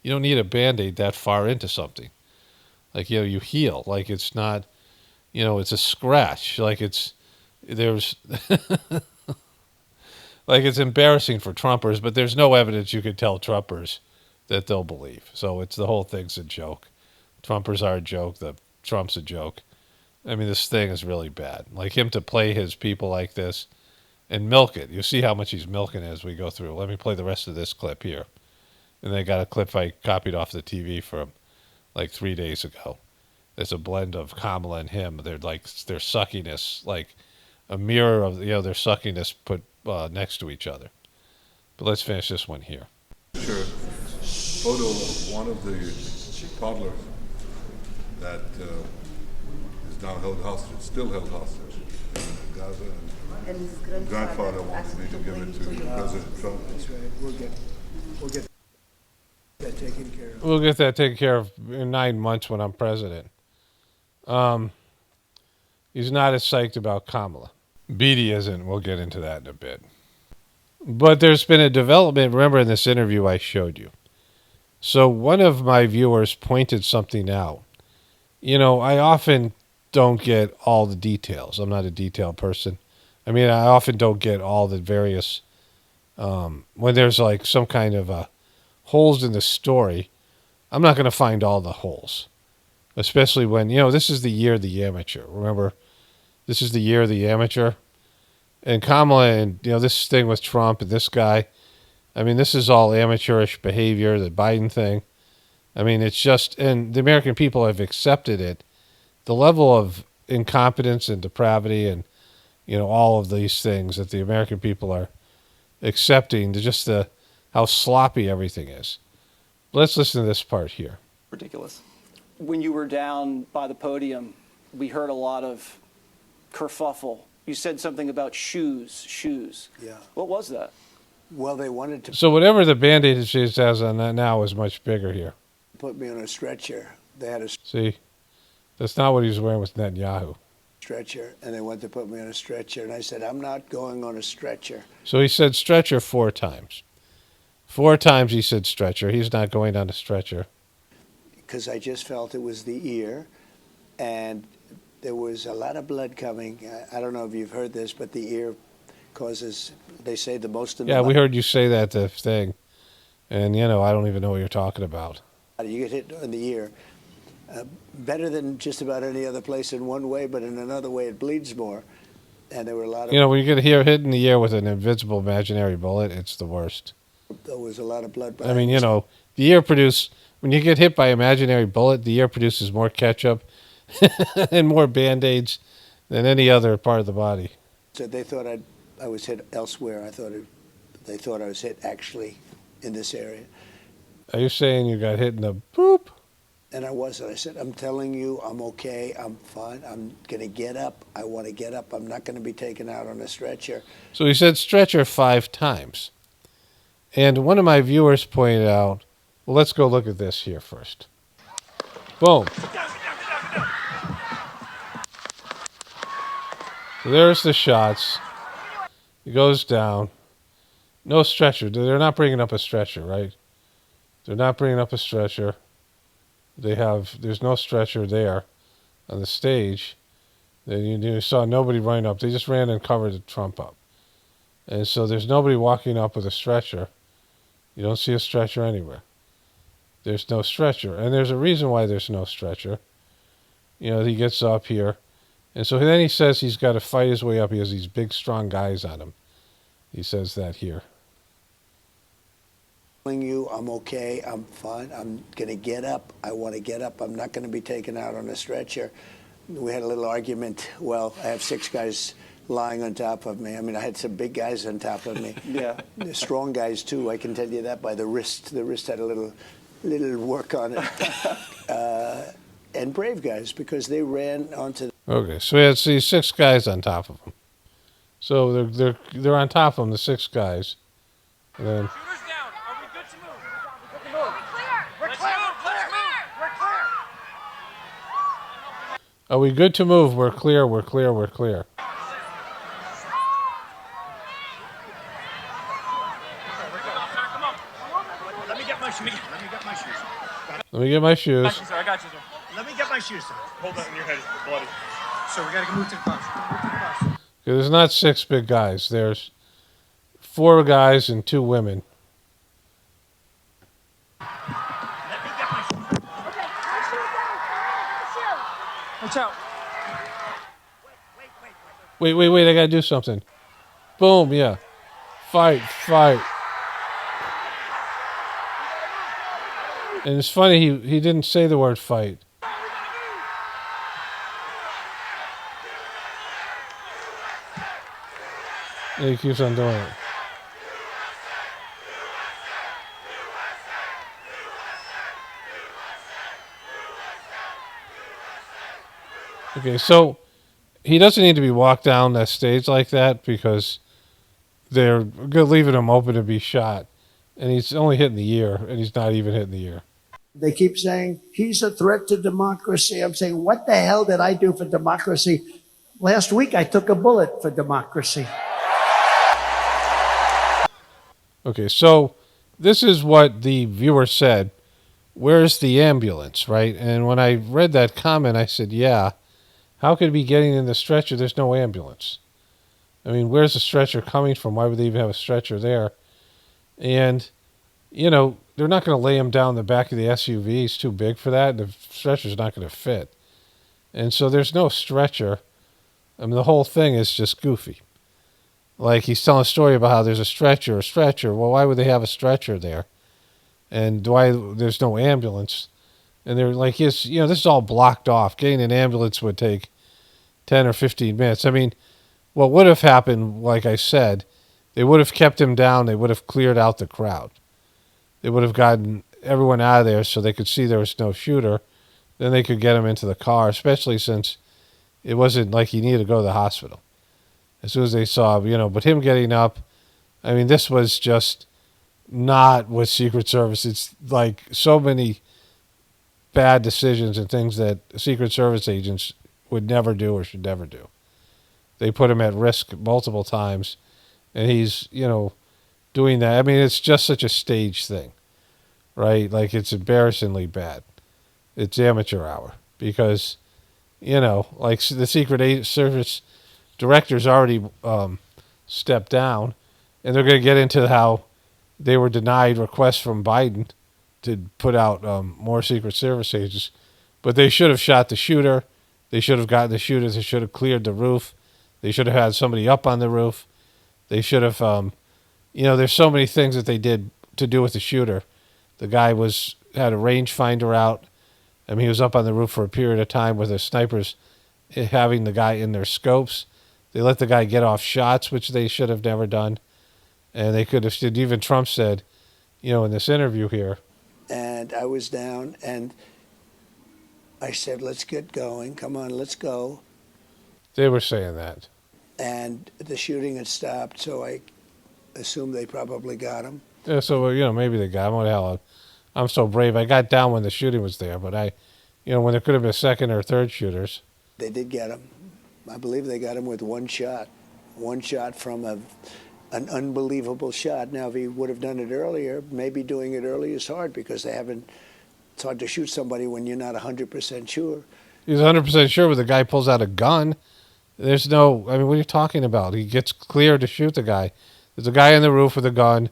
You don't need a Band-Aid that far into something. Like, you heal. Like, it's not, it's a scratch. Like, there's... Like, it's embarrassing for Trumpers, but there's no evidence you could tell Trumpers that they'll believe. So the whole thing's a joke. Trumpers are a joke. Trump's a joke. I mean, this thing is really bad. Like, him to play his people like this and milk it. You see how much he's milking as we go through. Let me play the rest of this clip here. And they got a clip I copied off the TV from like 3 days ago. It's a blend of Kamala and him. Their suckiness, like, a mirror of their suckiness put next to each other. But let's finish this one here. Sure. Photo of one of the toddlers that is now held hostage, still held hostage in Gaza. And his grandfather wanted me to give it to President Trump. That's right. We'll get that taken care of. We'll get that taken care of in 9 months when I'm president. He's not as psyched about Kamala. Beatty isn't. We'll get into that in a bit. But there's been a development, remember in this interview I showed you. So one of my viewers pointed something out. I often don't get all the details. I'm not a detailed person. I mean, I often don't get all the various, when there's like some kind of holes in the story, I'm not going to find all the holes. Especially when, this is the year of the amateur. Remember, this is the year of the amateur. And Kamala and, this thing with Trump and this guy, I mean, this is all amateurish behavior, the Biden thing. I mean, it's just, and the American people have accepted it. The level of incompetence and depravity and, all of these things that the American people are accepting, just how sloppy everything is. Let's listen to this part here. Ridiculous. When you were down by the podium, we heard a lot of kerfuffle. You said something about shoes. Yeah. What was that? Well, they wanted to So whatever the bandage has on that now is much bigger here. put me on a stretcher. They had a See? That's not what he was wearing with Netanyahu. stretcher, and they wanted to put me on a stretcher. And I said, I'm not going on a stretcher. So he said stretcher 4 times. 4 times he said stretcher. He's not going on a stretcher. Because I just felt it was the ear, and there was a lot of blood coming. I don't know if you've heard this, but the ear causes, they say, the most in the Yeah, we body. heard you say that the thing. And, I don't even know what you're talking about. You get hit in the ear. Better than just about any other place in one way, but in another way it bleeds more. And there were a lot of When you get hit in the ear with an invisible imaginary bullet, it's the worst. there was a lot of blood. I mean, the ear when you get hit by an imaginary bullet, the ear produces more ketchup and more Band-Aids than any other part of the body. So they thought I was hit elsewhere. They thought I was hit actually in this area. Are you saying you got hit in the poop? And I wasn't. I said, I'm telling you, I'm okay. I'm fine. I'm going to get up. I want to get up. I'm not going to be taken out on a stretcher. So he said stretcher 5 times. And one of my viewers pointed out, well, let's go look at this here first. Boom. So there's the shots. He goes down. No stretcher. They're not bringing up a stretcher, right? They're not bringing up a stretcher. There's no stretcher there on the stage. Then you saw nobody running up. They just ran and covered Trump up. And so there's nobody walking up with a stretcher. You don't see a stretcher anywhere. There's no stretcher. And there's a reason why there's no stretcher. He gets up here. And so then he says he's got to fight his way up. He has these big, strong guys on him. He says that here. Telling you, I'm okay. I'm fine. I'm going to get up. I want to get up. I'm not going to be taken out on a stretcher. We had a little argument. Well, I have 6 guys lying on top of me. I mean, I had some big guys on top of me. Yeah. The strong guys, too. I can tell you that by the wrist. The wrist had a little work on it. And brave guys, because they ran onto. Okay, so we had 6 guys on top of him. So they're on top of him, the 6 guys. And then Shooters down. Are we good to move? We're clear. We're clear. are we good to move? We're clear, we're clear, we're clear. Come on. Let me get my shoes. Let me get my shoes. Sir, I got you, sir. Let me get my shoes, sir. Hold that in your head. It's bloody. Sir, we got to move to the class. There's not 6 big guys. There's 4 guys and 2 women. Let me get my shoes. Okay, my shoes. Watch out. Wait, I gotta do something. Boom, yeah. Fight. And it's funny, he didn't say the word fight. And he keeps on doing it. Okay, so he doesn't need to be walked down that stage like that because they're leaving him open to be shot. And he's only hitting the ear, and he's not even hitting the ear. They keep saying, he's a threat to democracy. I'm saying, what the hell did I do for democracy? Last week, I took a bullet for democracy. Okay, so this is what the viewer said. Where's the ambulance, right? And when I read that comment, I said, yeah, how could it be getting in the stretcher? There's no ambulance. I mean, where's the stretcher coming from? Why would they even have a stretcher there? And, you know, they're not going to lay him down the back of the SUV. He's too big for that. The stretcher's not going to fit. And so there's no stretcher. I mean, the whole thing is just goofy. Like, he's telling a story about how there's a stretcher. Well, why would they have a stretcher there? And why there's no ambulance? And they're like, this is all blocked off. Getting an ambulance would take 10 or 15 minutes. I mean, what would have happened, like I said, they would have kept him down. They would have cleared out the crowd. They would have gotten everyone out of there so they could see there was no shooter. Then they could get him into the car, especially since it wasn't like he needed to go to the hospital. As soon as they saw, but him getting up, I mean, this was just not what Secret Service. It's like so many bad decisions and things that Secret Service agents would never do or should never do. They put him at risk multiple times, and he's, doing that. I mean, it's just such a stage thing, right? Like, it's embarrassingly bad. It's amateur hour because, like the Secret Service directors already stepped down, and they're going to get into how they were denied requests from Biden to put out more Secret Service agents. But they should have shot the shooter. They should have gotten the shooter. They should have cleared the roof. They should have had somebody up on the roof. They should have, there's so many things that they did to do with the shooter. The guy had a rangefinder out. I mean, he was up on the roof for a period of time with the snipers having the guy in their scopes. They let the guy get off shots, which they should have never done. And they could have, even Trump said, in this interview here. And I was down, and I said, let's get going. Come on, let's go. They were saying that. And the shooting had stopped, so I assumed they probably got him. Yeah, so, maybe they got him. What the hell? I'm so brave. I got down when the shooting was there, but when there could have been second or third shooters. They did get him. I believe they got him with one shot. One shot from an unbelievable shot. Now, if he would have done it earlier, maybe doing it early is hard because it's hard to shoot somebody when you're not 100% sure. He's 100% sure, but the guy pulls out a gun. There's no, what are you talking about? He gets cleared to shoot the guy. There's a guy on the roof with a gun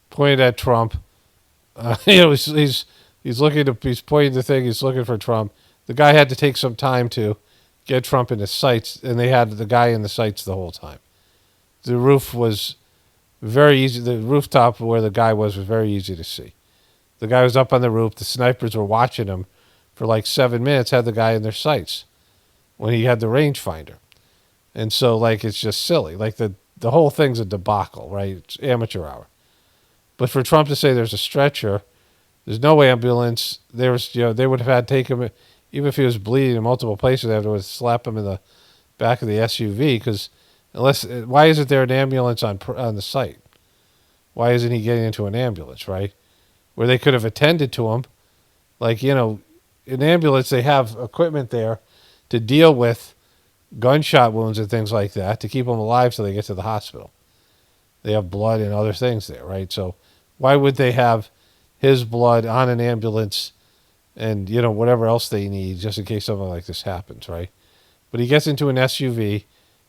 pointed at Trump. He's pointing the thing. He's looking for Trump. The guy had to take some time to get Trump in his sights, and they had the guy in the sights the whole time. The roof was very easy. The rooftop where the guy was very easy to see. The guy was up on the roof. The snipers were watching him for like 7 minutes, had the guy in their sights when he had the rangefinder. And so, it's just silly. Like, the whole thing's a debacle, right? It's amateur hour. But for Trump to say there's a stretcher, there's no ambulance. They would have had to take him, even if he was bleeding in multiple places, they would have slap him in the back of the SUV because why isn't there an ambulance on the site? Why isn't he getting into an ambulance, right? Where they could have attended to him. In ambulance, they have equipment there to deal with gunshot wounds and things like that to keep them alive till they get to the hospital. They have blood and other things there, right? So why would they have his blood on an ambulance and, whatever else they need just in case something like this happens, right? But he gets into an SUV,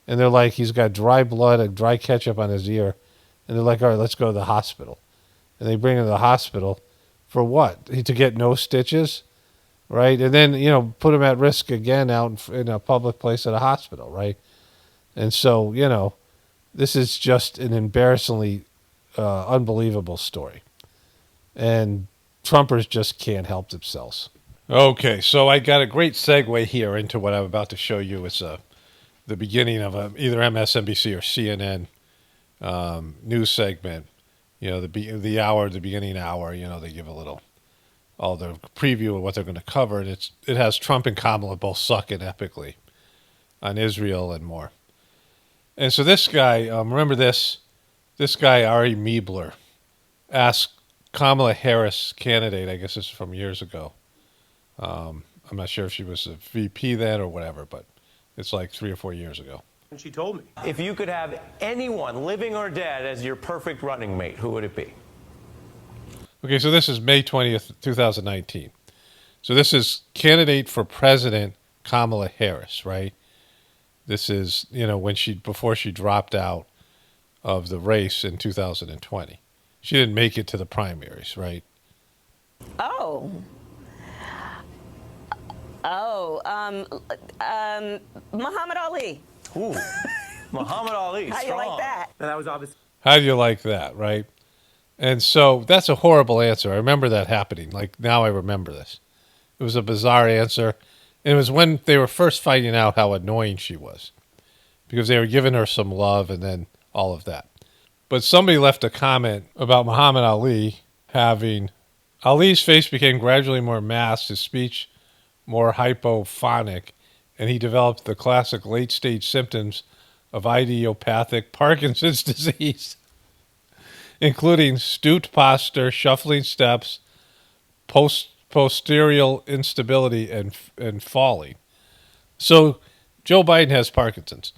and they're like, he's got dry blood, a dry ketchup on his ear, and they're like, all right, let's go to the hospital. And they bring him to the hospital for what? To get no stitches? Right? And then, put him at risk again out in a public place at a hospital, right? And so, this is just an embarrassingly unbelievable story. And Trumpers just can't help themselves. Okay, so I got a great segue here into what I'm about to show you. It's the beginning of either MSNBC or CNN news segment, the beginning hour, they give a little, all the preview of what they're going to cover, and it has Trump and Kamala both sucking epically on Israel and more. And so this guy, remember this guy, Ari Meebler, asked Kamala Harris, candidate, I guess this is from years ago. I'm not sure if she was a VP then or whatever, but it's like 3 or 4 years ago. And she told me. If you could have anyone, living or dead, as your perfect running mate, who would it be? Okay, so this is May 20th, 2019. So this is candidate for president Kamala Harris, right? This is, before she dropped out of the race in 2020. She didn't make it to the primaries, right? Muhammad Ali. Ooh, Muhammad Ali. How you like that? And that was obvious. How do you like that, right? And so that's a horrible answer. I remember that happening. Like, now I remember this. It was a bizarre answer. And it was when they were first finding out how annoying she was, because they were giving her some love and then all of that. But somebody left a comment about Muhammad Ali Ali's face became gradually more masked, his speech more hypophonic, and he developed the classic late-stage symptoms of idiopathic Parkinson's disease, including stooped posture, shuffling steps, posterior instability, and falling. So Joe Biden has Parkinson's.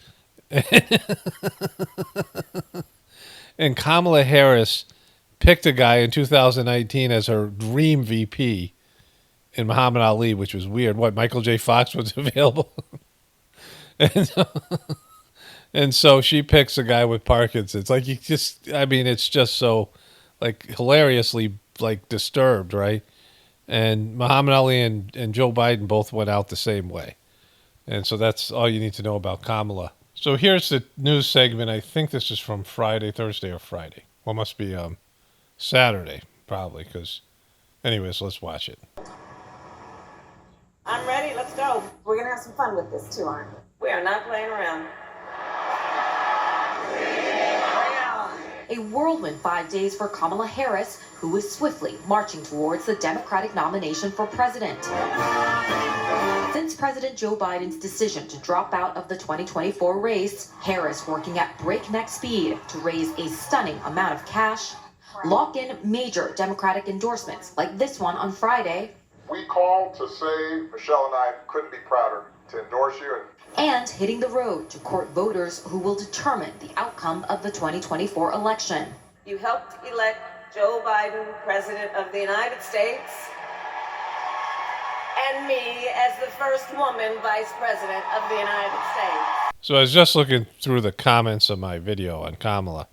And Kamala Harris picked a guy in 2019 as her dream VP in Muhammad Ali, which was weird. What, Michael J. Fox was available? And so she picks a guy with Parkinson's. Like, it's just so, like, hilariously, like, disturbed, right? And Muhammad Ali and Joe Biden both went out the same way. And so that's all you need to know about Kamala. So here's the news segment. I think this is from Thursday or Friday. Well, it must be Saturday, probably, because, anyways, let's watch it. I'm ready. Let's go. We're going to have some fun with this too, aren't we? We are not playing around. A whirlwind 5 days for Kamala Harris, who is swiftly marching towards the Democratic nomination for president. Since President Joe Biden's decision to drop out of the 2024 race, Harris working at breakneck speed to raise a stunning amount of cash, lock in major Democratic endorsements like this one on Friday. We called to say Michelle and I couldn't be prouder to endorse you. And hitting the road to court voters who will determine the outcome of the 2024 election. You helped elect Joe Biden president of the United States and me as the first woman vice president of the United States. So I was just looking through the comments of my video on Kamala,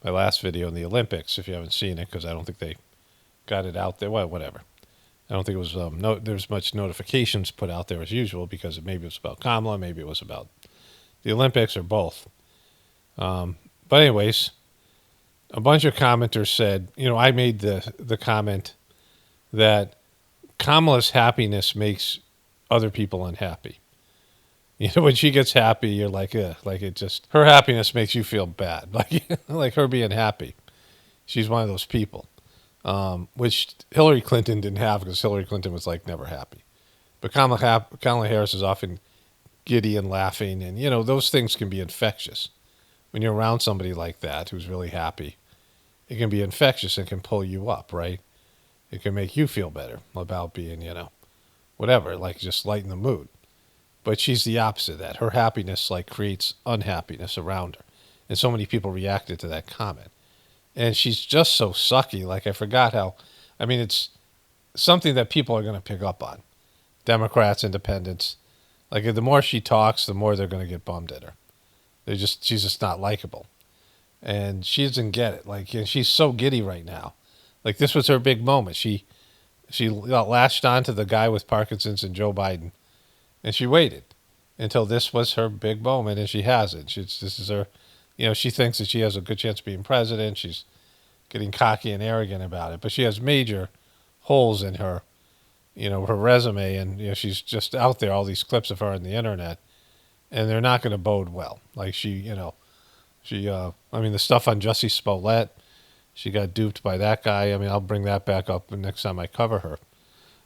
my last video in the Olympics, if you haven't seen it, because I don't think they got it out there. Well, whatever. I don't think it was there's much notifications put out there as usual, because maybe it was about Kamala, maybe it was about the Olympics, or both. But anyways, a bunch of commenters said, I made the comment that Kamala's happiness makes other people unhappy. When she gets happy, you're like, her happiness makes you feel bad. Like her being happy. She's one of those people. Which Hillary Clinton didn't have, because Hillary Clinton was like never happy. But Kamala Harris is often giddy and laughing, and those things can be infectious. When you're around somebody like that who's really happy, it can be infectious and can pull you up, right? It can make you feel better about being, whatever, like just lighten the mood. But she's the opposite of that. Her happiness creates unhappiness around her, and so many people reacted to that comment. And she's just so sucky. I forgot how, it's something that people are going to pick up on. Democrats, independents. The more she talks, the more they're going to get bummed at her. She's just not likable. And she doesn't get it. And she's so giddy right now. This was her big moment. She latched on to the guy with Parkinson's and Joe Biden. And she waited until this was her big moment, and she hasn't. This is her... she thinks that she has a good chance of being president. She's getting cocky and arrogant about it. But she has major holes in her, her resume. And, she's just out there, all these clips of her on the internet. And they're not going to bode well. The stuff on Jussie Smollett, she got duped by that guy. I mean, I'll bring that back up the next time I cover her.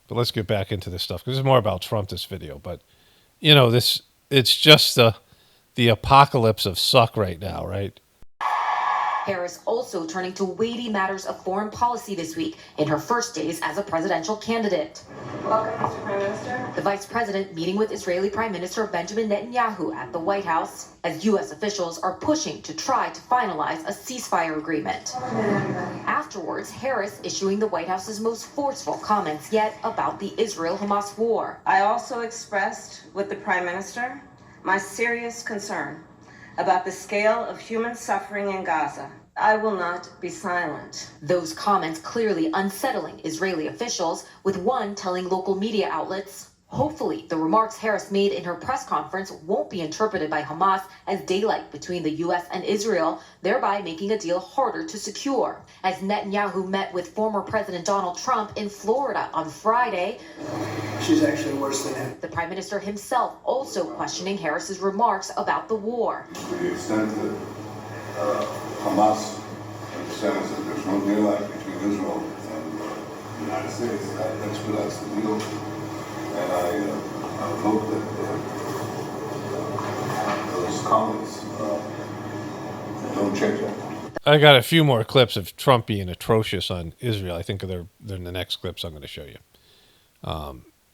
But let's get back into this stuff because it's more about Trump, this video. But, it's just the apocalypse of suck right now, right? Harris also turning to weighty matters of foreign policy this week in her first days as a presidential candidate. Welcome, Mr. Prime Minister. The vice president meeting with Israeli Prime Minister Benjamin Netanyahu at the White House as U.S. officials are pushing to try to finalize a ceasefire agreement. Afterwards, Harris issuing the White House's most forceful comments yet about the Israel-Hamas war. I also expressed with the Prime Minister my serious concern about the scale of human suffering in Gaza. I will not be silent. Those comments clearly unsettling Israeli officials, with one telling local media outlets, hopefully the remarks Harris made in her press conference won't be interpreted by Hamas as daylight between the U.S. and Israel, thereby making a deal harder to secure. As Netanyahu met with former President Donald Trump in Florida on Friday, She's actually worse than him. the Prime Minister himself also questioning Harris's remarks about the war. To the extent that Hamas understands that there's no daylight between Israel and the United States, that expedites the deal. And I hope that those comments don't change that. I got a few more clips of Trump being atrocious on Israel. I think they're in the next clips I'm going to show you.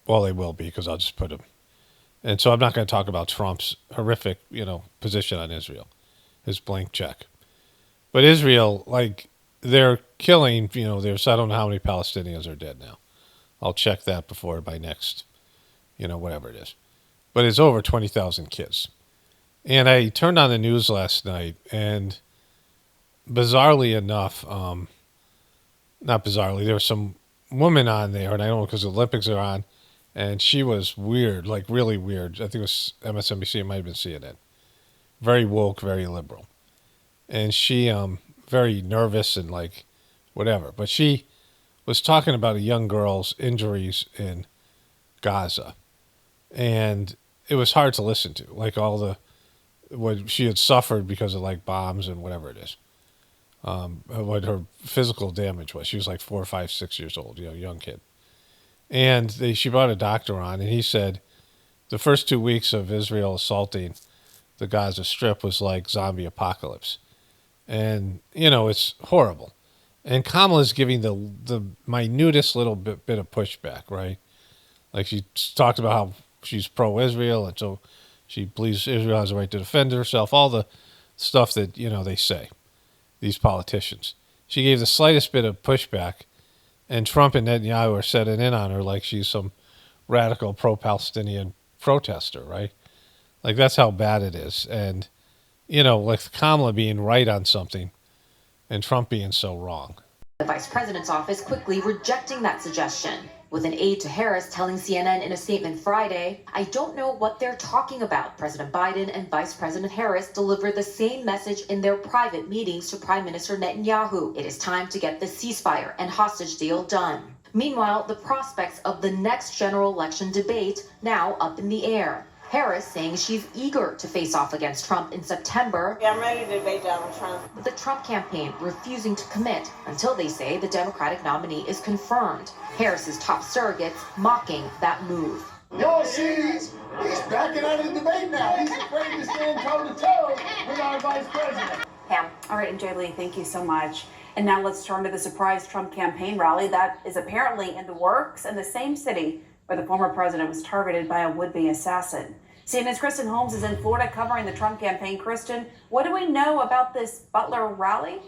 Well, they will be because I'll just put them. And so I'm not going to talk about Trump's horrific, position on Israel, his blank check. But Israel, they're killing, there's, I don't know how many Palestinians are dead now. I'll check that before by next, whatever it is. But it's over 20,000 kids. And I turned on the news last night, and bizarrely enough, not bizarrely, there was some woman on there, and I don't know because the Olympics are on, and she was weird, really weird. I think it was MSNBC, it might have been CNN. Very woke, very liberal. And she, very nervous and whatever. But she was talking about a young girl's injuries in Gaza. And it was hard to listen to, what she had suffered because of bombs and whatever it is. What her physical damage was. She was 4, 5, 6 years old, young kid. And she brought a doctor on, and he said the first 2 weeks of Israel assaulting the Gaza Strip was like zombie apocalypse. And, it's horrible. And Kamala's giving the minutest little bit of pushback, right? She talked about how she's pro-Israel, and so she believes Israel has a right to defend herself, all the stuff that, they say, these politicians. She gave the slightest bit of pushback, and Trump and Netanyahu are setting in on her like she's some radical pro-Palestinian protester, right? That's how bad it is. And, Kamala being right on something and Trump being so wrong. The vice president's office quickly rejecting that suggestion, with an aide to Harris telling CNN in a statement Friday, "I don't know what they're talking about." President Biden and Vice President Harris delivered the same message in their private meetings to Prime Minister Netanyahu. It is time to get the ceasefire and hostage deal done. Meanwhile, the prospects of the next general election debate now up in the air. Harris saying she's eager to face off against Trump in September. Yeah, I'm ready to debate Donald Trump. But the Trump campaign refusing to commit until they say the Democratic nominee is confirmed. Harris's top surrogates mocking that move. Y'all see, he's backing out of the debate now. He's afraid to stand toe-to-toe with our vice president. Pam. All right, and Jay Lee, thank you so much. And now let's turn to the surprise Trump campaign rally that is apparently in the works in the same city where the former president was targeted by a would-be assassin. CNN's Kristen Holmes is in Florida covering the Trump campaign. Kristen, what do we know about this Butler rally?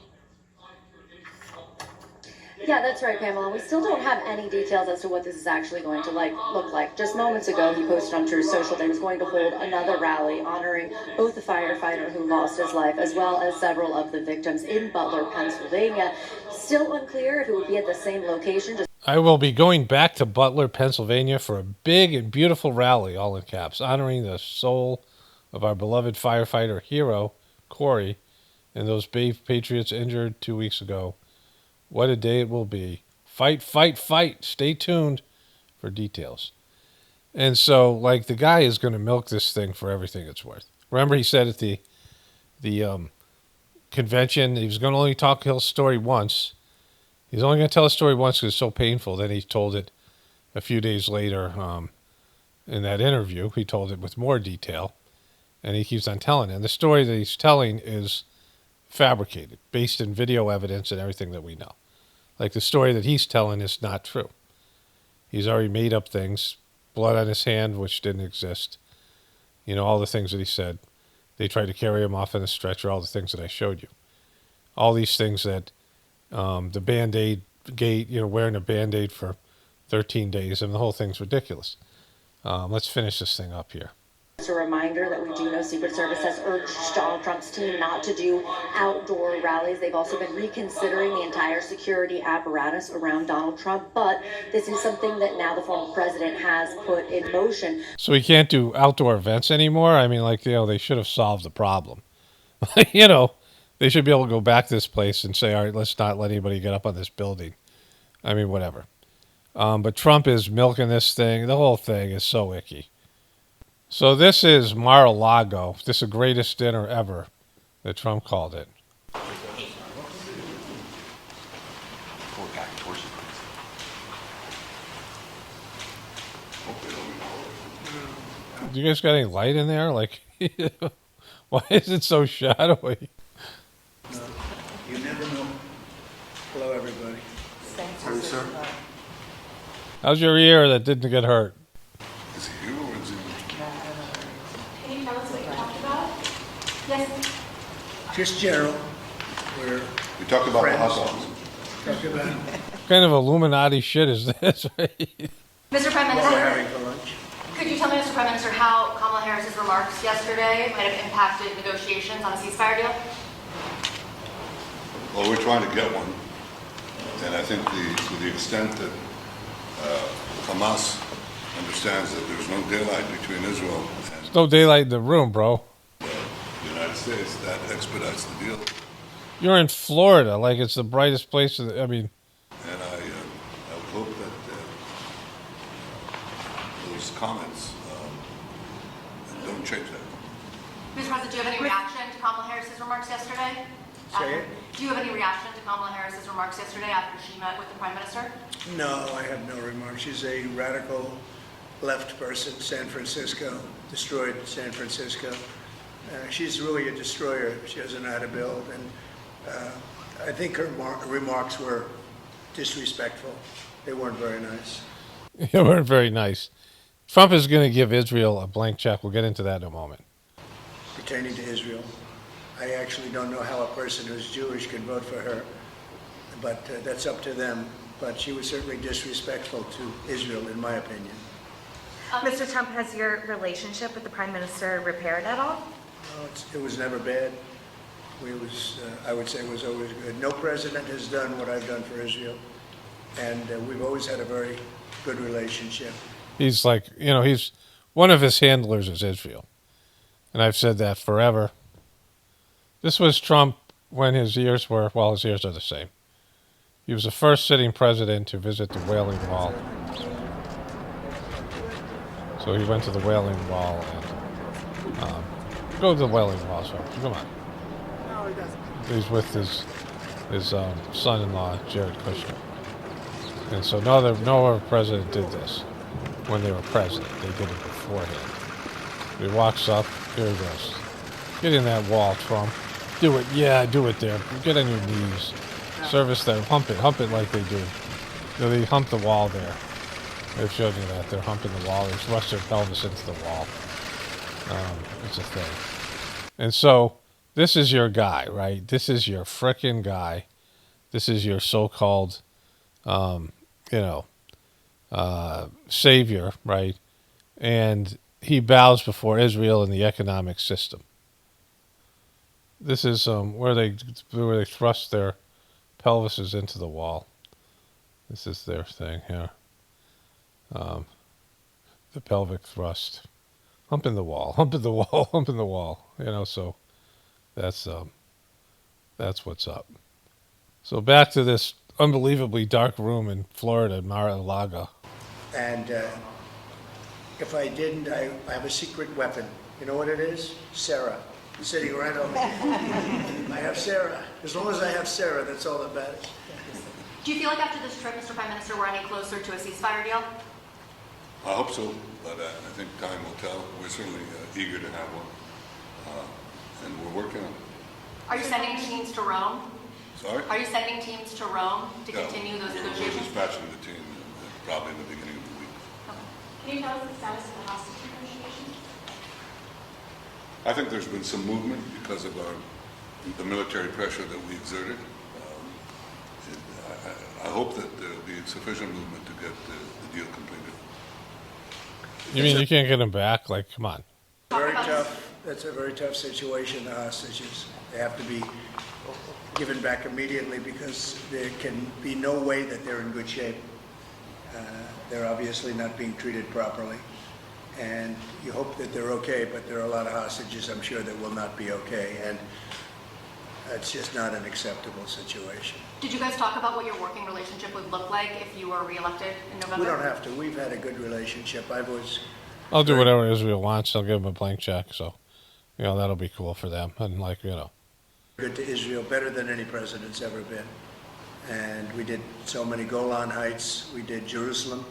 Yeah, that's right, Pamela. We still don't have any details as to what this is actually going to look like. Just moments ago, he posted on Truth Social that he was going to hold another rally honoring both the firefighter who lost his life as well as several of the victims in Butler, Pennsylvania. Still unclear if it would be at the same location. I will be going back to Butler, Pennsylvania for a big and beautiful rally, all in caps, honoring the soul of our beloved firefighter hero, Corey, and those brave patriots injured 2 weeks ago. What a day it will be. Fight, fight, fight. Stay tuned for details. And so, the guy is going to milk this thing for everything it's worth. Remember he said at the convention. He was going to only tell his story once. He's only going to tell his story once because it's so painful. Then he told it a few days later in that interview. He told it with more detail, and he keeps on telling it. And the story that he's telling is fabricated, based in video evidence and everything that we know. Like the story that he's telling is not true. He's already made up things, blood on his hand, which didn't exist. You know, all the things that he said. They tried to carry him off in a stretcher, all the things that I showed you. All these things that the Band-Aid gate, you know, wearing a Band-Aid for 13 days, and the whole thing's ridiculous. Let's finish this thing up here. Just a reminder that we do know Secret Service has urged Donald Trump's team not to do outdoor rallies. They've also been reconsidering the entire security apparatus around Donald Trump, but this is something that now the former president has put in motion. So we can't do outdoor events anymore? I mean, like, you know, they should have solved the problem. You know, they should be able to go back to this place and say, all right, let's not let anybody get up on this building. I mean, whatever. But Trump is milking this thing. The whole thing is so icky. So this is Mar-a-Lago. This is the greatest dinner ever that Trump called it. Do you guys got any light in there? Like, why is it so shadowy? No, you never know. Hello, everybody. Hey, sir. How's your ear that didn't get hurt? Is it you or is it? Can you tell us what you talked about? Yes. Just general. We talked about the hot dogs. Talk about What kind of Illuminati shit is this? Mr. Prime what we're having Minister, for lunch. could you tell me, Mr. Prime Minister, how Kamala Harris's remarks yesterday might have impacted negotiations on a ceasefire deal? Well, we're trying to get one. And I think to the extent that Hamas understands that there's no daylight between Israel and There's no daylight in the room, bro. the United States, that expedites the deal. You're in Florida, like it's the brightest place. I mean, And I would hope that those comments don't change that. Mr. President, do you have any reaction to Kamala Harris's remarks yesterday? Say it. Do you have any reaction to Kamala Harris's remarks yesterday after she met with the Prime Minister? No, I have no remarks. She's a radical left person. San Francisco, destroyed San Francisco. She's really a destroyer. She doesn't know how to build. And I think her remarks were disrespectful. They weren't very nice. they weren't very nice. Trump is going to give Israel a blank check. We'll get into that in a moment. Pertaining to Israel, I actually don't know how a person who's Jewish can vote for her, but that's up to them. But she was certainly disrespectful to Israel, in my opinion. Mr. Trump, has your relationship with the Prime Minister repaired at all? No, it was never bad. I would say it was always good. No president has done what I've done for Israel, and we've always had a very good relationship. He's like, you know, he's one of his handlers is Israel. And I've said that forever. This was Trump when his years were, well, his years are the same. He was the first sitting president to visit the Wailing Wall. So he went to the Wailing Wall and go to the Wailing Wall. So come on. No, he doesn't. He's with his son-in-law, Jared Kushner. And so no other president did this when they were president. They did it beforehand. He walks up. Here he goes. Get in that wall, Trump. Do it. Yeah, do it there. Get on your knees. Service there. Hump it like they do. You know, they hump the wall there. They've showed you that. They're humping the wall. They thrust their pelvis into the wall. It's a thing. And so this is your guy, right? This is your frickin' guy. This is your so-called, savior, right? And he bows before Israel and the economic system. This is where they thrust their pelvises into the wall. This is their thing here. The pelvic thrust. Humping the wall, humping the wall, humping the wall. You know, so that's what's up. So back to this unbelievably dark room in Florida, Mar-a-Lago. And if I didn't, I have a secret weapon. You know what it is? Sarah. sitting right over here. I have Sarah. As long as I have Sarah, that's all that matters. Do you feel like after this trip, Mr. Prime Minister, we're any closer to a ceasefire deal? I hope so, but I think time will tell. We're certainly eager to have one, and we're working on it. Are you sending teams to Rome? Sorry? Are you sending teams to Rome to Yeah, continue those we're negotiations? dispatching the team probably in the beginning of the week. Can you tell us the status of the hostage negotiations? I think there's been some movement because of the military pressure that we exerted. I hope that there'll be sufficient movement to get the deal completed. You mean you can't get them back? Like, come on. Very tough. That's a very tough situation, the hostages. They have to be given back immediately because there can be no way that they're in good shape. They're obviously not being treated properly. And you hope that they're okay, but there are a lot of hostages, I'm sure, that will not be okay. And it's just not an acceptable situation. Did you guys talk about what your working relationship would look like if you were reelected in November? We don't have to. We've had a good relationship. I'll do whatever Israel wants. I'll give them a blank check. So, that'll be cool for them. And good to Israel, better than any president's ever been. And we did so many Golan Heights. We did Jerusalem,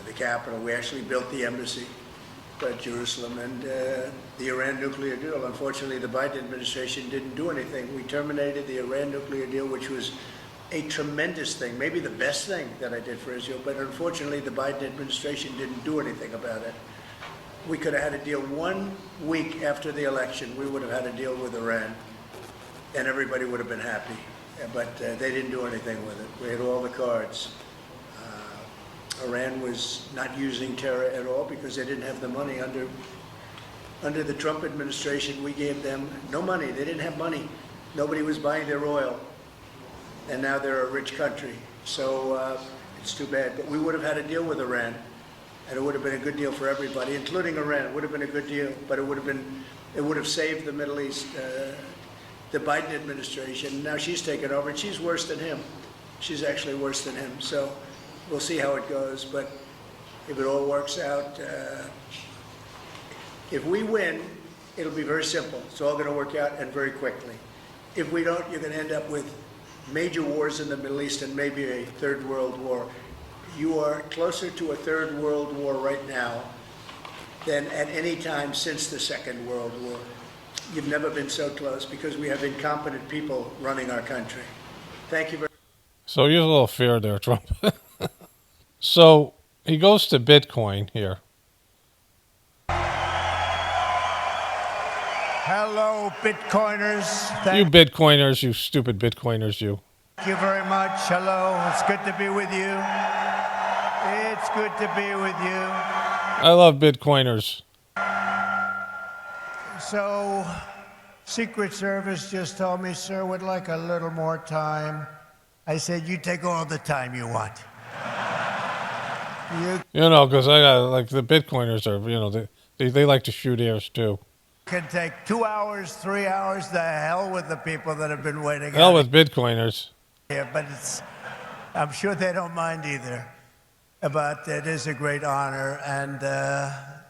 the capital. We actually built the embassy at Jerusalem, and the Iran nuclear deal. Unfortunately, the Biden administration didn't do anything. We terminated the Iran nuclear deal, which was a tremendous thing, maybe the best thing that I did for Israel, but unfortunately the Biden administration didn't do anything about it. We could have had a deal 1 week after the election. We would have had a deal with Iran, and everybody would have been happy. But they didn't do anything with it. We had all the cards. Iran was not using terror at all because they didn't have the money. Under the Trump administration, we gave them no money. They didn't have money. Nobody was buying their oil. And now they're a rich country. So it's too bad. But we would have had a deal with Iran, and it would have been a good deal for everybody, including Iran. It would have been a good deal, but it would have saved the Middle East. The Biden administration, now she's taken over, and she's worse than him. She's actually worse than him. So we'll see how it goes. But if it all works out, if we win, it'll be very simple. It's all going to work out and very quickly. If we don't, you're going to end up with major wars in the Middle East and maybe a third world war. You are closer to a third world war right now than at any time since the Second World War. You've never been so close because we have incompetent people running our country. Thank you very much. So here's a little fear there, Trump. So he goes to Bitcoin here. Hello, Bitcoiners. You Bitcoiners, you stupid Bitcoiners, you. Thank you very much. Hello. It's good to be with you. It's good to be with you. I love Bitcoiners. So, Secret Service just told me, sir, would like a little more time. I said, you take all the time you want. Because I got, the Bitcoiners are, they like to shoot airs too. Can take 2 hours, 3 hours. The hell with the people that have been waiting. Hell with Bitcoiners. Yeah, but I'm sure they don't mind either. But it is a great honor, and a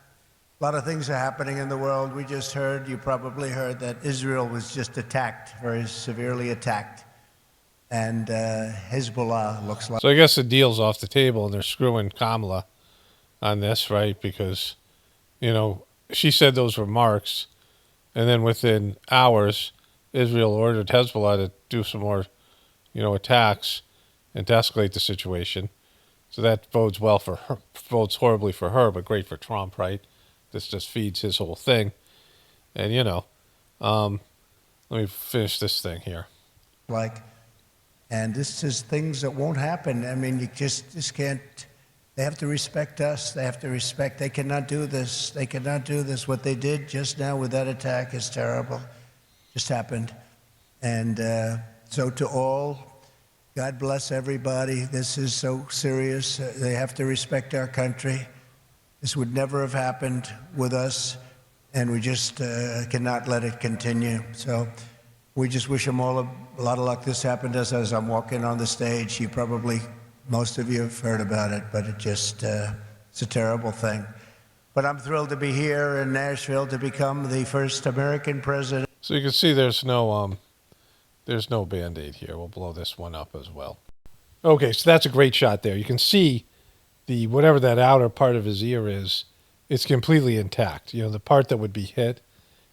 lot of things are happening in the world. We just heard, you probably heard, that Israel was just attacked, very severely attacked. And Hezbollah looks like... So I guess the deal's off the table, and they're screwing Kamala on this, right? Because, she said those remarks, and then within hours, Israel ordered Hezbollah to do some more, attacks and to escalate the situation. So that bodes well for her, bodes horribly for her, but great for Trump, right? This just feeds his whole thing. And, let me finish this thing here. And this is things that won't happen. I mean, you just can't... They have to respect us. They cannot do this. They cannot do this. What they did just now with that attack is terrible. Just happened. And so to all, God bless everybody. This is so serious. They have to respect our country. This would never have happened with us, and we just cannot let it continue. So we just wish them all a lot of luck. This happened to us as I'm walking on the stage. Most of you have heard about it, but it's a terrible thing. But I'm thrilled to be here in Nashville to become the first American president. So you can see there's no Band-Aid here. We'll blow this one up as well. Okay, so that's a great shot there. You can see the whatever that outer part of his ear is, it's completely intact. You know, the part that would be hit,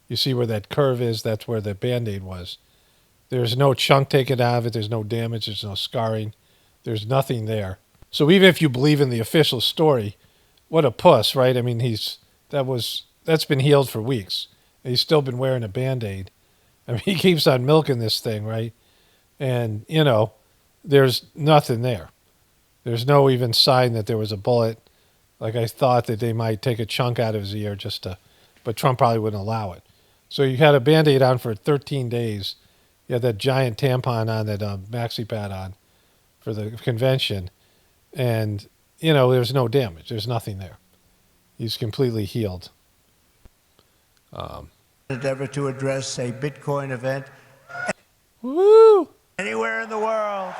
you see where that curve is, that's where the Band-Aid was. There's no chunk taken out of it. There's no damage. There's no scarring. There's nothing there. So even if you believe in the official story, what a puss, right? I mean, that's been healed for weeks. And he's still been wearing a Band-Aid. I mean, he keeps on milking this thing, right? And, you know, there's nothing there. There's no even sign that there was a bullet. Like I thought that they might take a chunk out of his ear but Trump probably wouldn't allow it. So you had a Band-Aid on for 13 days. You had that giant tampon on, that maxi pad on for the convention. And, you know, there's no damage. There's nothing there. He's completely healed. Endeavor to address a Bitcoin event. Woo! Anywhere in the world.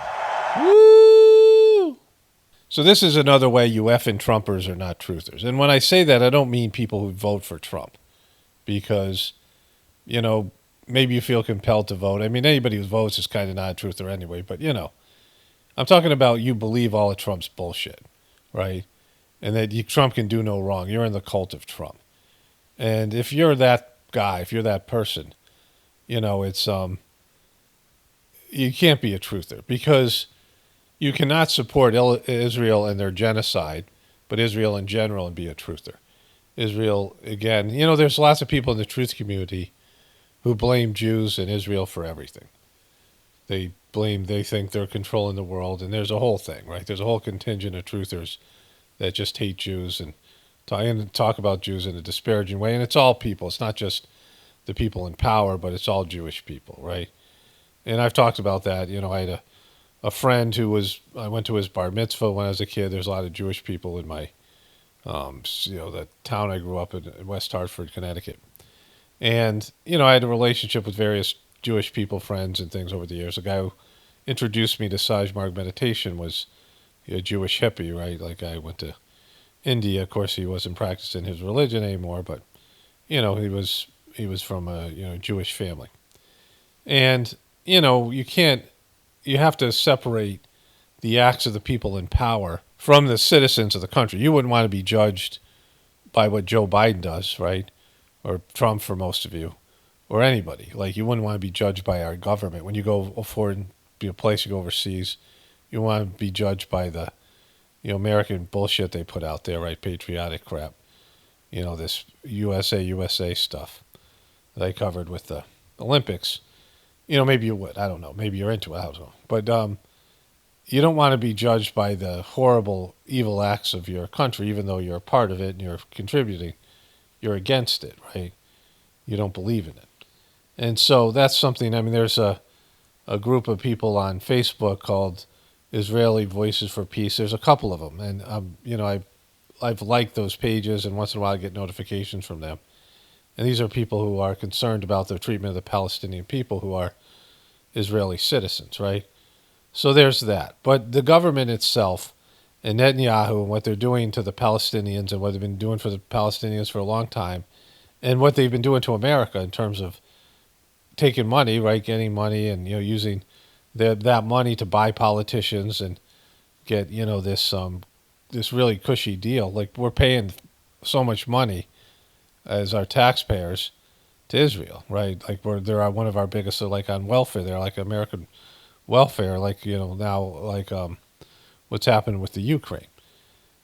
Woo! So this is another way you effing Trumpers are not truthers. And when I say that, I don't mean people who vote for Trump. Because, you know, maybe you feel compelled to vote. I mean, anybody who votes is kind of not a truther anyway. But, you know, I'm talking about you believe all of Trump's bullshit, right? And that Trump can do no wrong. You're in the cult of Trump. And if you're that guy, if you're that person, you know, it's you can't be a truther, because you cannot support Israel and their genocide, but Israel in general, and be a truther. Israel, again, you know, there's lots of people in the truth community who blame Jews and Israel for everything. They think they're controlling the world, and there's a whole thing, right? There's a whole contingent of truthers that just hate Jews and talk about Jews in a disparaging way. And it's all people. It's not just the people in power, but it's all Jewish people, right? And I've talked about that. You know, I had a friend I went to his bar mitzvah when I was a kid. There's a lot of Jewish people in my, you know, the town I grew up in West Hartford, Connecticut. And, you know, I had a relationship with various Jewish people, friends and things over the years. The guy who introduced me to Sajmarg meditation was a Jewish hippie, right? Like, I went to India. Of course, he wasn't practicing his religion anymore, but, you know, he was from a, you know, Jewish family. And, you know, you have to separate the acts of the people in power from the citizens of the country. You wouldn't want to be judged by what Joe Biden does, right? Or Trump, for most of you, or anybody. Like, you wouldn't want to be judged by our government. When you go foreign, be a place you go overseas, you want to be judged by the, you know, American bullshit they put out there, right? Patriotic crap. You know, this USA stuff that I covered with the Olympics. You know, maybe you would. I don't know. Maybe you're into it. I don't know. But you don't want to be judged by the horrible, evil acts of your country, even though you're a part of it and you're contributing. You're against it, right? You don't believe in it. And so that's something, I mean, there's a group of people on Facebook called Israeli Voices for Peace. There's a couple of them. And, you know, I've liked those pages, and once in a while I get notifications from them. And these are people who are concerned about the treatment of the Palestinian people who are Israeli citizens, right? So there's that. But the government itself and Netanyahu and what they're doing to the Palestinians and what they've been doing for the Palestinians for a long time, and what they've been doing to America in terms of taking money, right, getting money and, you know, using that money to buy politicians and get, you know, this really cushy deal. Like, we're paying so much money as our taxpayers to Israel, right? Like, they're one of our biggest, like, on welfare. They're like American welfare, like, you know, now, like what's happened with the Ukraine.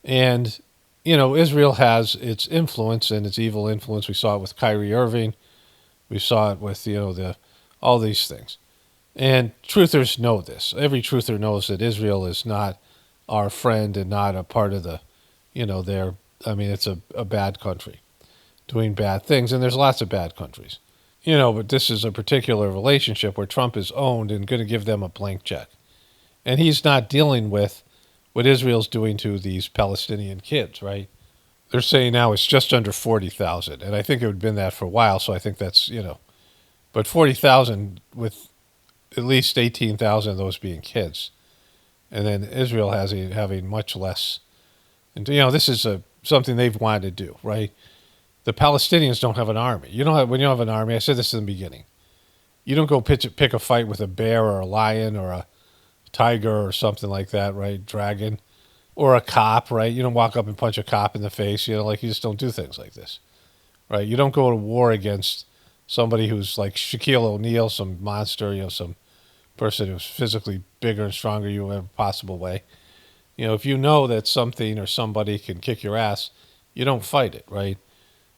And, you know, Israel has its influence and its evil influence. We saw it with Kyrie Irving. We saw it with, you know, all these things. And truthers know this. Every truther knows that Israel is not our friend and not a part of the, you know, it's a bad country doing bad things. And there's lots of bad countries, you know, but this is a particular relationship where Trump is owned and going to give them a blank check. And he's not dealing with what Israel's doing to these Palestinian kids, right? They're saying now it's just under 40,000. And I think it would have been that for a while. So I think that's, you know, but 40,000 with at least 18,000 of those being kids. And then Israel having much less. And, you know, this is something they've wanted to do, right? The Palestinians don't have an army. When you don't have an army, I said this in the beginning, you don't go pick a fight with a bear or a lion or a tiger or something like that, right? Dragon or a cop, right? You don't walk up and punch a cop in the face, you just don't do things like this, right? You don't go to war against somebody who's like Shaquille O'Neal, some monster, some person who's physically bigger and stronger than you in every possible way. If you know that something or somebody can kick your ass, you don't fight it, right?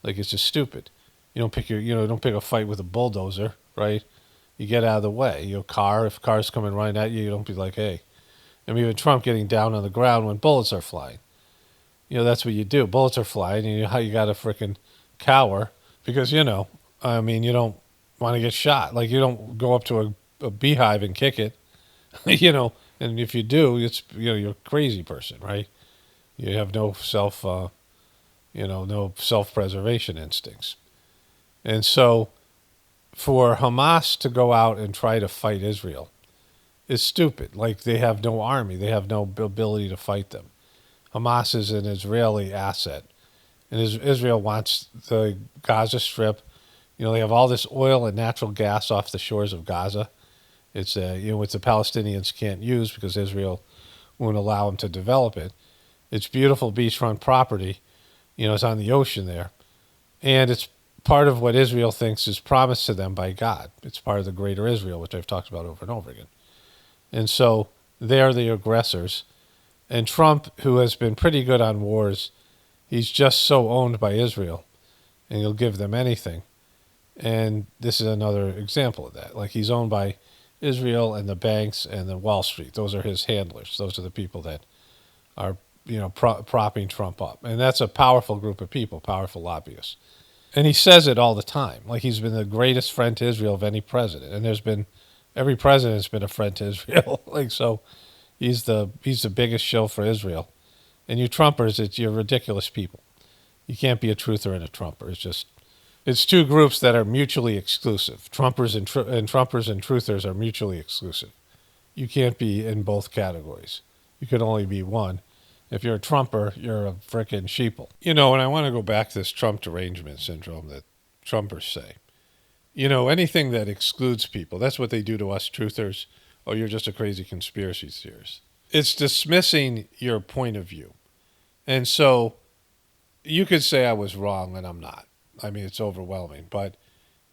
Like, it's just stupid. You don't pick a fight with a bulldozer, right? You get out of the way. If car's coming running at you, you don't be like, hey. Even Trump getting down on the ground when bullets are flying. That's what you do. Bullets are flying, and you got to frickin' cower because, you don't want to get shot. Like, you don't go up to a beehive and kick it, and if you do, it's, you're a crazy person, right? You have no no self-preservation instincts. And so for Hamas to go out and try to fight Israel is stupid. Like, they have no army. They have no ability to fight them. Hamas is an Israeli asset. And Israel wants the Gaza Strip. They have all this oil and natural gas off the shores of Gaza. It's which the Palestinians can't use because Israel won't allow them to develop it. It's beautiful beachfront property. It's on the ocean there. And it's part of what Israel thinks is promised to them by God. It's part of the greater Israel, which I've talked about over and over again. And so they're the aggressors. And Trump, who has been pretty good on wars, he's just so owned by Israel, and he'll give them anything. And this is another example of that. Like, he's owned by Israel and the banks and the Wall Street. Those are his handlers. Those are the people that are, propping Trump up. And that's a powerful group of people, powerful lobbyists. And he says it all the time. Like, he's been the greatest friend to Israel of any president. And every president's been a friend to Israel. So he's the biggest shill for Israel. And you Trumpers, you're ridiculous people. You can't be a truther and a Trumper. It's two groups that are mutually exclusive. Trumpers and truthers are mutually exclusive. You can't be in both categories. You can only be one. If you're a Trumper, you're a frickin' sheeple. And I want to go back to this Trump derangement syndrome that Trumpers say. Anything that excludes people, that's what they do to us truthers. Oh, you're just a crazy conspiracy theorist. It's dismissing your point of view. And so you could say I was wrong, and I'm not. It's overwhelming. But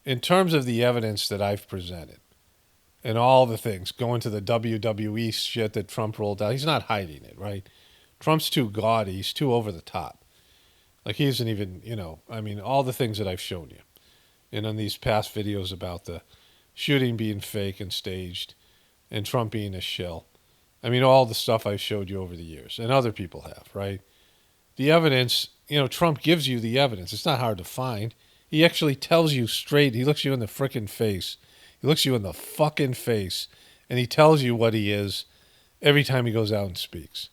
in terms of the evidence that I've presented and all the things, going to the WWE shit that Trump rolled out, he's not hiding it, right? Trump's too gaudy. He's too over the top. Like, he isn't even, all the things that I've shown you. And on these past videos about the shooting being fake and staged and Trump being a shill. All the stuff I've showed you over the years and other people have, right? The evidence, Trump gives you the evidence. It's not hard to find. He actually tells you straight. He looks you in the frickin' face. He looks you in the fucking face, and he tells you what he is every time he goes out and speaks.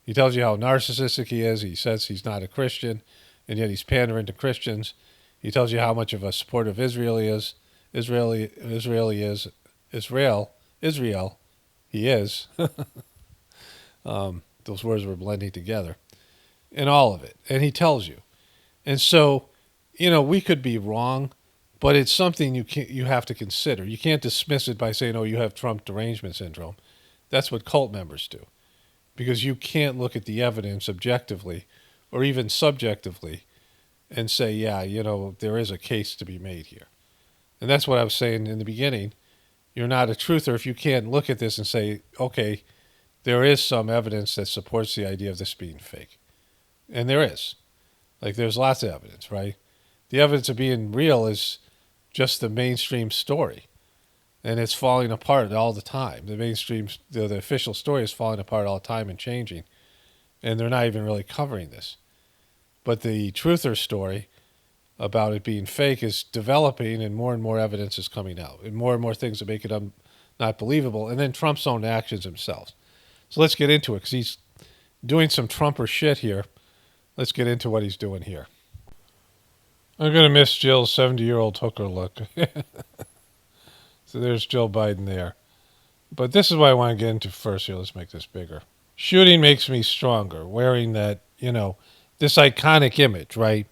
He tells you how narcissistic he is. He says he's not a Christian, and yet he's pandering to Christians. He tells you how much of a supporter of Israel he is. Israel. He is. Those words were blending together. And all of it. And he tells you. And so, we could be wrong, but it's something you have to consider. You can't dismiss it by saying, oh, you have Trump derangement syndrome. That's what cult members do. Because you can't look at the evidence objectively or even subjectively and say, yeah, there is a case to be made here. And that's what I was saying in the beginning. You're not a truther if you can't look at this and say, okay, there is some evidence that supports the idea of this being fake. And there is. Like, there's lots of evidence, right? The evidence of being real is just the mainstream story. And it's falling apart all the time. The mainstream, the official story is falling apart all the time and changing. And they're not even really covering this. But the truther story about it being fake is developing, and more evidence is coming out. And more things that make it not believable. And then Trump's own actions himself. So let's get into it, because he's doing some Trumper shit here. Let's get into what he's doing here. I'm going to miss Jill's 70-year-old hooker look. So there's Joe Biden there. But this is what I want to get into first here. Let's make this bigger. Shooting makes me stronger. Wearing that, this iconic image, right?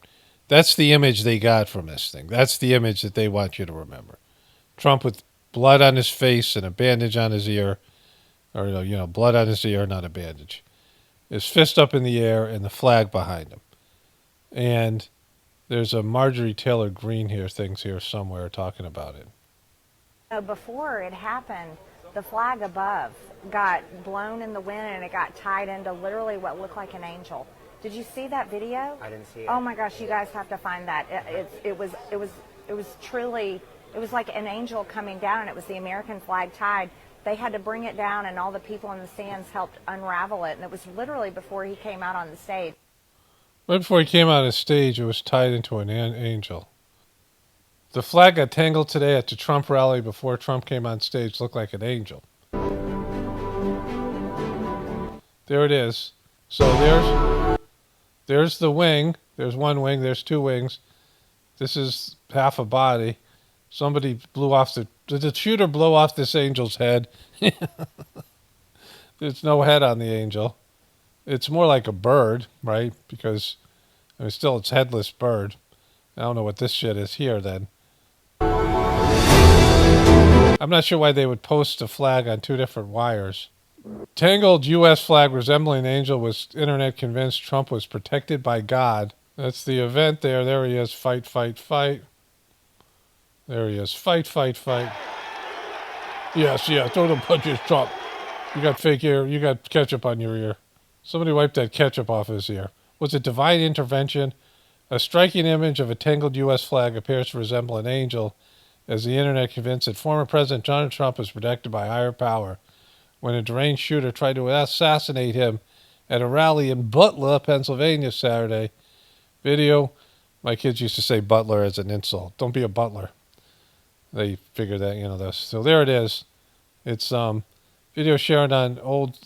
That's the image they got from this thing. That's the image that they want you to remember. Trump with blood on his face and a bandage on his ear, or blood on his ear, not a bandage. His fist up in the air and the flag behind him. And there's a Marjorie Taylor Greene things here somewhere talking about it. Before it happened, the flag above got blown in the wind and it got tied into literally what looked like an angel. Did you see that video? I didn't see it. Oh my gosh, you guys have to find that. It was truly, it was like an angel coming down, and it was the American flag tied. They had to bring it down, and all the people in the stands helped unravel it, and it was literally before he came out on the stage. Right before he came out on stage, it was tied into an angel. The flag got tangled today at the Trump rally before Trump came on stage. Looked like an angel. There it is. So there's the wing. There's one wing. There's two wings. This is half a body. Somebody blew off did the shooter blow off this angel's head? There's no head on the angel. It's more like a bird, right? Because, still it's headless bird. I don't know what this shit is here then. I'm not sure why they would post a flag on two different wires. Tangled U.S. flag resembling an angel was internet convinced Trump was protected by God. That's the event there. There he is. Fight, fight, fight. There he is. Fight, fight, fight. Yes, throw the punches, Trump. You got fake ear. You got ketchup on your ear. Somebody wiped that ketchup off his ear. Was it divine intervention? A striking image of a tangled U.S. flag appears to resemble an angel, as the internet convinced that former President Donald Trump was protected by higher power when a deranged shooter tried to assassinate him at a rally in Butler, Pennsylvania, Saturday. Video. My kids used to say butler as an insult. Don't be a butler. They figured that, this. So there it is. It's video shared on Old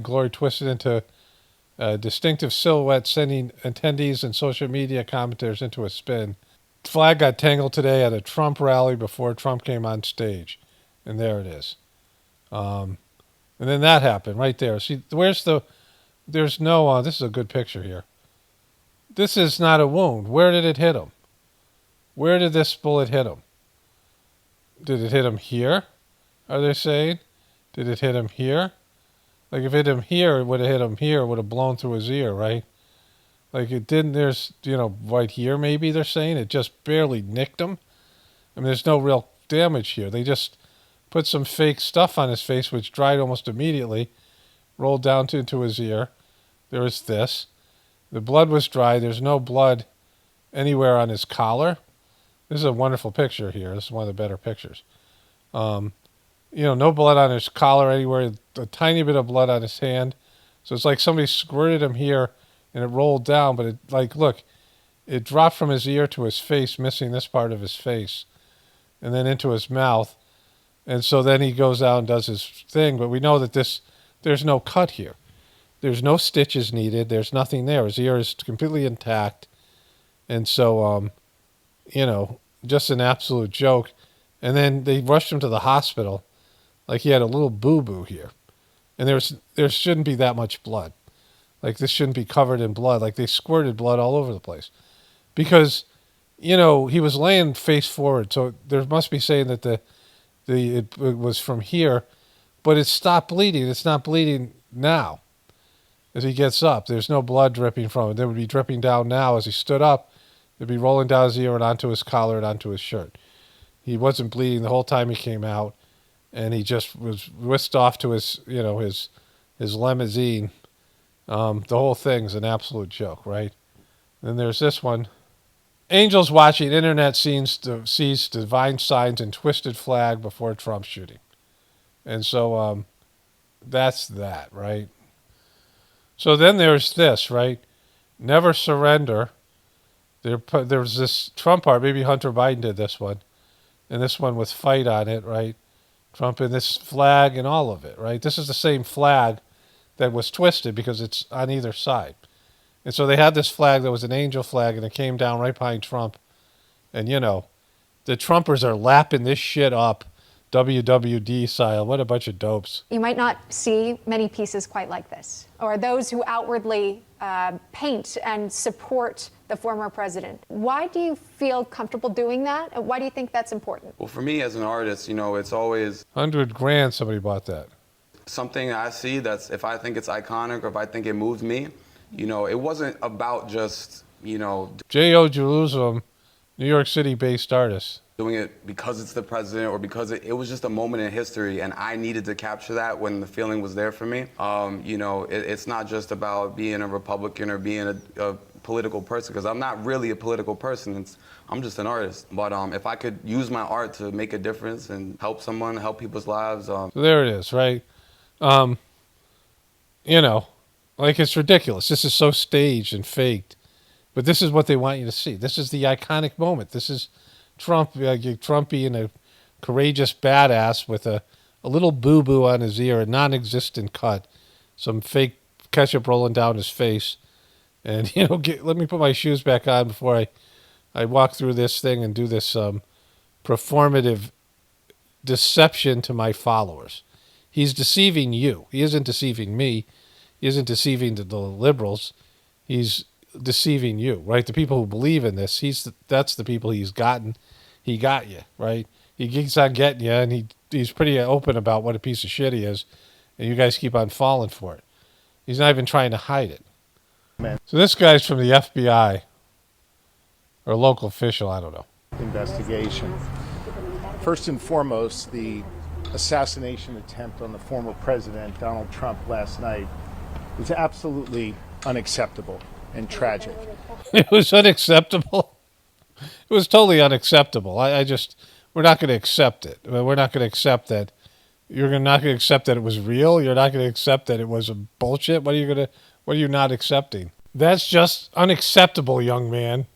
Glory, twisted into a distinctive silhouette, sending attendees and social media commentators into a spin. Flag got tangled today at a Trump rally before Trump came on stage. And there it is. And then that happened right there. See, this is a good picture here. This is not a wound. Where did it hit him? Where did this bullet hit him? Did it hit him here? Are they saying? Did it hit him here? Like if it hit him here, it would have hit him here, it would have blown through his ear, right? Like it didn't, there's, right here maybe they're saying. It just barely nicked him. There's no real damage here. They just put some fake stuff on his face, which dried almost immediately, rolled down into his ear. There was this. The blood was dry. There's no blood anywhere on his collar. This is a wonderful picture here. This is one of the better pictures. No blood on his collar anywhere. A tiny bit of blood on his hand. So it's like somebody squirted him here and it rolled down. But it dropped from his ear to his face, missing this part of his face, and then into his mouth. And so then he goes out and does his thing. But we know that there's no cut here. There's no stitches needed. There's nothing there. His ear is completely intact. And so, just an absolute joke. And then they rushed him to the hospital like he had a little boo-boo here. And there shouldn't be that much blood. Like this shouldn't be covered in blood. Like they squirted blood all over the place. Because, he was laying face forward. So there must be saying that it was from here. But it stopped bleeding. It's not bleeding now. As he gets up, there's no blood dripping from it. It would be dripping down now as he stood up. It'd be rolling down his ear and onto his collar and onto his shirt. He wasn't bleeding the whole time he came out, and he just was whisked off to his limousine. The whole thing's an absolute joke, right? And then there's this one. Angels watching internet sees divine signs and twisted flag before Trump shooting. And so that's that, right? So then there's this, right? Never surrender. There's this Trump art. Maybe Hunter Biden did this one. And this one with fight on it, right? Trump and this flag and all of it, right? This is the same flag that was twisted because it's on either side. And so they had this flag that was an angel flag, and it came down right behind Trump. And, the Trumpers are lapping this shit up WWD style. What a bunch of dopes. You might not see many pieces quite like this, or those who outwardly paint and support the former president. Why do you feel comfortable doing that? And why do you think that's important? Well, for me as an artist, it's always $100,000 somebody bought that. Something I see that's, if I think it's iconic or if I think it moves me, it wasn't about just, J.O. Jerusalem, New York City-based artist. Doing it because it's the president or because it was just a moment in history and I needed to capture that when the feeling was there for me. It's not just about being a Republican or being a political person, because I'm not really a political person. I'm just an artist. But if I could use my art to make a difference and help someone, help people's lives. So there it is, right? It's ridiculous. This is so staged and faked. But this is what they want you to see. This is the iconic moment. This is Trump being a courageous badass with a little boo-boo on his ear, a non-existent cut, some fake ketchup rolling down his face. And, let me put my shoes back on before I walk through this thing and do this performative deception to my followers. He's deceiving you. He isn't deceiving me. He isn't deceiving the liberals. He's deceiving you, right? The people who believe in this, that's the people he's gotten. He got you, right? He keeps on getting you, and he's pretty open about what a piece of shit he is, and you guys keep on falling for it. He's not even trying to hide it. Man. So this guy's from the FBI, or a local official, I don't know. Investigation. First and foremost, the assassination attempt on the former president, Donald Trump, last night was absolutely unacceptable and tragic. It was unacceptable. It was totally unacceptable. We're not going to accept it. We're not going to accept that. You're not going to accept that it was real. You're not going to accept that it was a bullshit. What are you not accepting? That's just unacceptable, young man.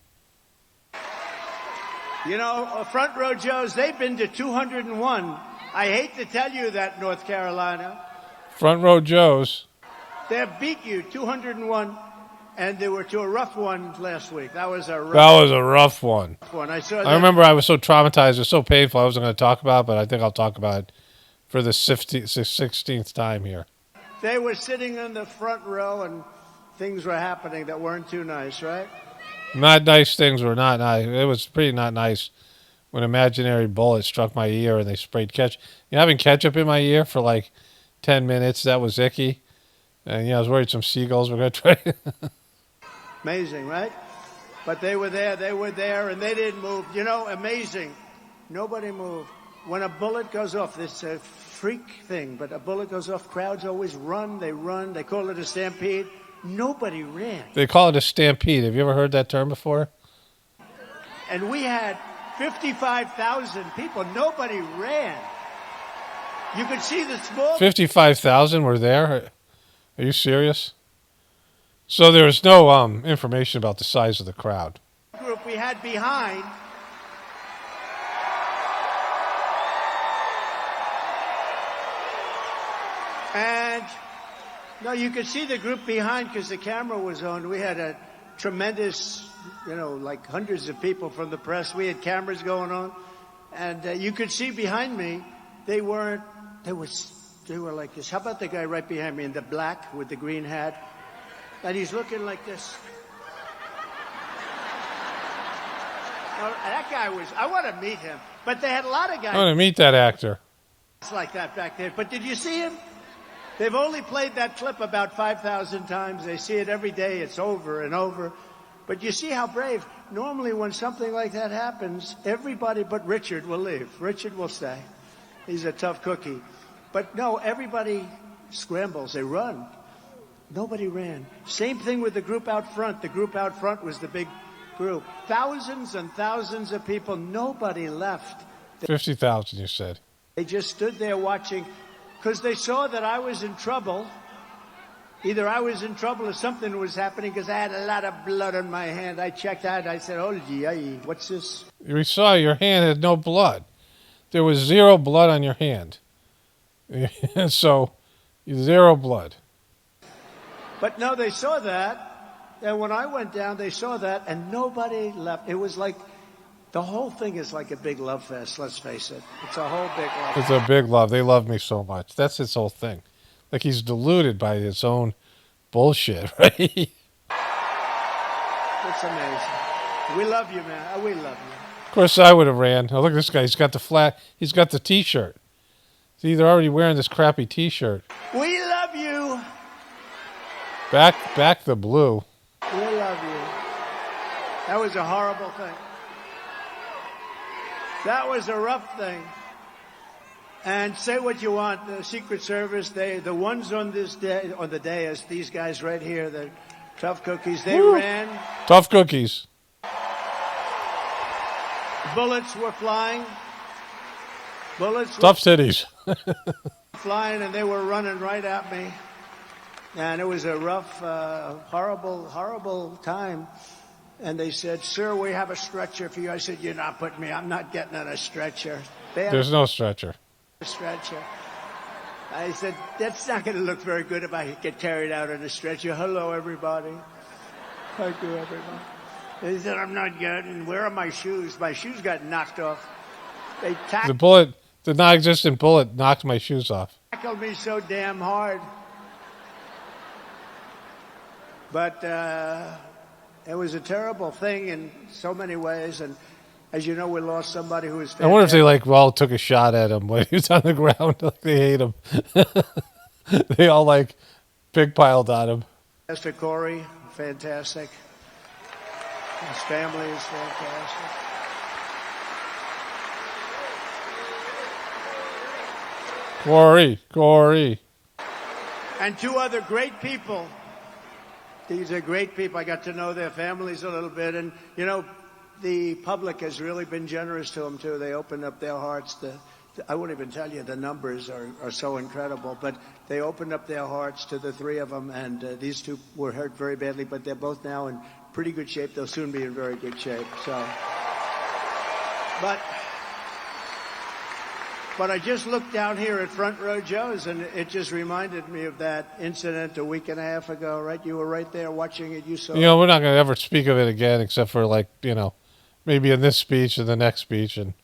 Front row Joes, they've been to 201. I hate to tell you that, North Carolina. Front row Joes. They've beat you 201. And they were to a rough one last week. That was a rough one. I remember I was so traumatized. It was so painful. I wasn't going to talk about it, but I think I'll talk about it for the 16th time here. They were sitting in the front row, and things were happening that weren't too nice, right? Not nice things were not nice. It was pretty not nice when an imaginary bullet struck my ear and they sprayed ketchup. Having ketchup in my ear for like 10 minutes, that was icky. And, I was worried some seagulls were going to try. Amazing, right? But they were there, and they didn't move. Amazing. Nobody moved. When a bullet goes off, it's a freak thing, but a bullet goes off, crowds always run. They call it a stampede. Nobody ran. They call it a stampede. Have you ever heard that term before? And we had 55,000 people. Nobody ran. You could see the small... 55,000 were there? Are you serious? So there was no information about the size of the crowd. Group we had behind. And no, you could see the group behind because the camera was on. We had a tremendous, like hundreds of people from the press. We had cameras going on. And you could see behind me, they were like this. How about the guy right behind me in the black with the green hat? And he's looking like this. That guy I want to meet him. But they had a lot of guys. I want to meet that actor. It's like that back there. But did you see him? They've only played that clip about 5,000 times. They see it every day. It's over and over. But you see how brave. Normally when something like that happens, everybody but Richard will leave. Richard will stay. He's a tough cookie. But no, everybody scrambles. They run. Nobody ran. Same thing with the group out front. The group out front was the big group. Thousands and thousands of people. Nobody left. 50,000, you said. They just stood there watching because they saw that I was in trouble. Either I was in trouble or something was happening because I had a lot of blood on my hand. I checked out. I said, oh, gee, what's this? We saw your hand had no blood. There was zero blood on your hand. So, 0 blood. But no, they saw that. And when I went down, they saw that, and nobody left. It was like The whole thing is like a big love fest, let's face it. It's a whole big love It's fest. a big love. They love me so much. That's his whole thing. Like he's deluded by his own bullshit, right? It's amazing. We love you, man. We love you. Of course, I would have ran. Oh, look at this guy. He's got the flat. He's got the T-shirt. He's either already wearing this crappy T-shirt. We love you. Back the blue. We love you. That was a horrible thing. That was a rough thing. And say what you want, the Secret Service, the ones on this day, on the dais, these guys right here, the tough cookies, they ran. Tough cookies. Bullets were flying. Tough cities. Flying, and they were running right at me. And it was a rough, horrible time. And they said, "Sir, we have a stretcher for you." I said, "You're not putting me. I'm not getting on a stretcher." There's no stretcher. Stretcher. I said, "That's not going to look very good if I get carried out on a stretcher." Hello, everybody. Thank you, everybody. They said, "I'm not getting. Where are my shoes? My shoes got knocked off." They The non-existent bullet knocked my shoes off. tackled me so damn hard. But it was a terrible thing in so many ways. And as you know, we lost somebody who was fantastic. I wonder if they all took a shot at him when he was on the ground. Like they hate him. They all pig piled on him. Mr. Corey, fantastic. His family is fantastic. Corey. And two other great people. These are great people. I got to know their families a little bit. And, the public has really been generous to them, too. They opened up their hearts. I won't even tell you, the numbers are so incredible. But they opened up their hearts to the three of them. And these two were hurt very badly, but they're both now in pretty good shape. They'll soon be in very good shape. But I just looked down here at Front Row Joe's, and it just reminded me of that incident a week and a half ago, right? You were right there watching it. You saw it. We're not going to ever speak of it again except for, maybe in this speech and the next speech and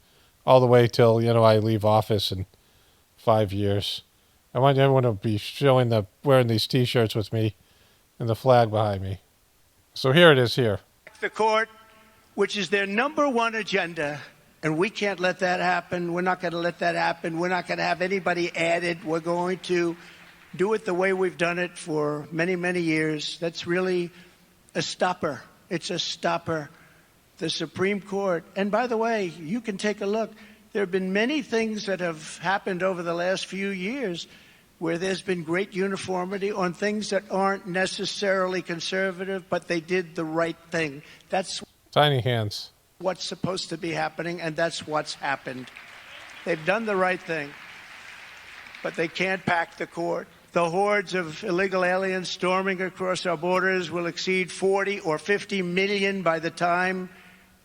all the way till, I leave office in 5 years. I want everyone to be wearing these T-shirts with me and the flag behind me. So here it is here. The court, which is their number one agenda. And we can't let that happen. We're not going to let that happen. We're not going to have anybody added. We're going to do it the way we've done it for many, many years. That's really a stopper. It's a stopper. The Supreme Court. And by the way, you can take a look. There have been many things that have happened over the last few years where there's been great uniformity on things that aren't necessarily conservative, but they did the right thing. That's tiny hands. What's supposed to be happening, and that's what's happened. They've done the right thing, but they can't pack the court. The hordes of illegal aliens storming across our borders will exceed 40 or 50 million by the time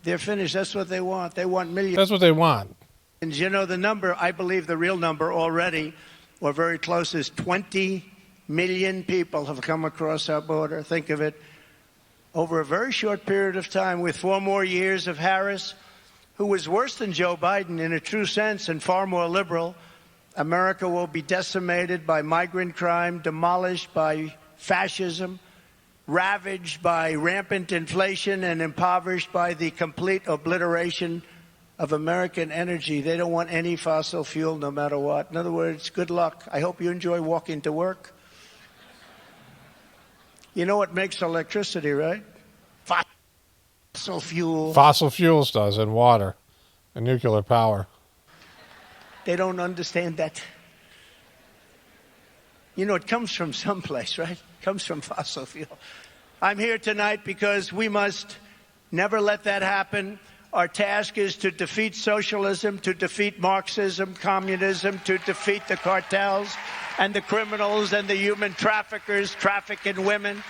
they're finished. That's what they want. They want millions. That's what they want. And the number, I believe the real number already, or very close, is 20 million people have come across our border. Think of it. Over a very short period of time, with 4 more years of Harris, who was worse than Joe Biden in a true sense and far more liberal, America will be decimated by migrant crime, demolished by fascism, ravaged by rampant inflation, and impoverished by the complete obliteration of American energy. They don't want any fossil fuel no matter what. In other words, good luck. I hope you enjoy walking to work. You know what makes electricity, right? Fossil fuel. Fossil fuels does, and water, and nuclear power. They don't understand that. It comes from someplace, right? It comes from fossil fuel. I'm here tonight because we must never let that happen. Our task is to defeat socialism, to defeat Marxism, communism, to defeat the cartels and the criminals and the human traffickers trafficking women.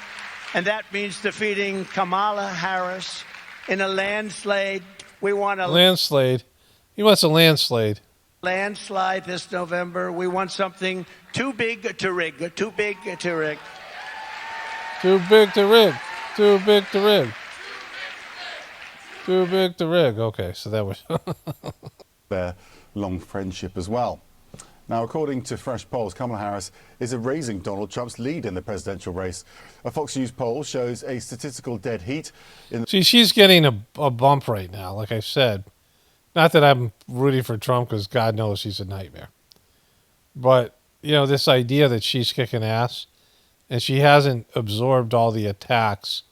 And that means defeating Kamala Harris in a landslide. We want a landslide. He wants a landslide. Landslide this November. We want something too big to rig. Too big to rig. Too big to rig. Too big to rig. Too big to rig. Okay, so that was their long friendship as well. Now, according to fresh polls, Kamala Harris is erasing Donald Trump's lead in the presidential race. A Fox News poll shows a statistical dead heat. See, she's getting a bump right now, like I said. Not that I'm rooting for Trump, because God knows he's a nightmare. But, you know, this idea that she's kicking ass, and she hasn't absorbed all the attacks,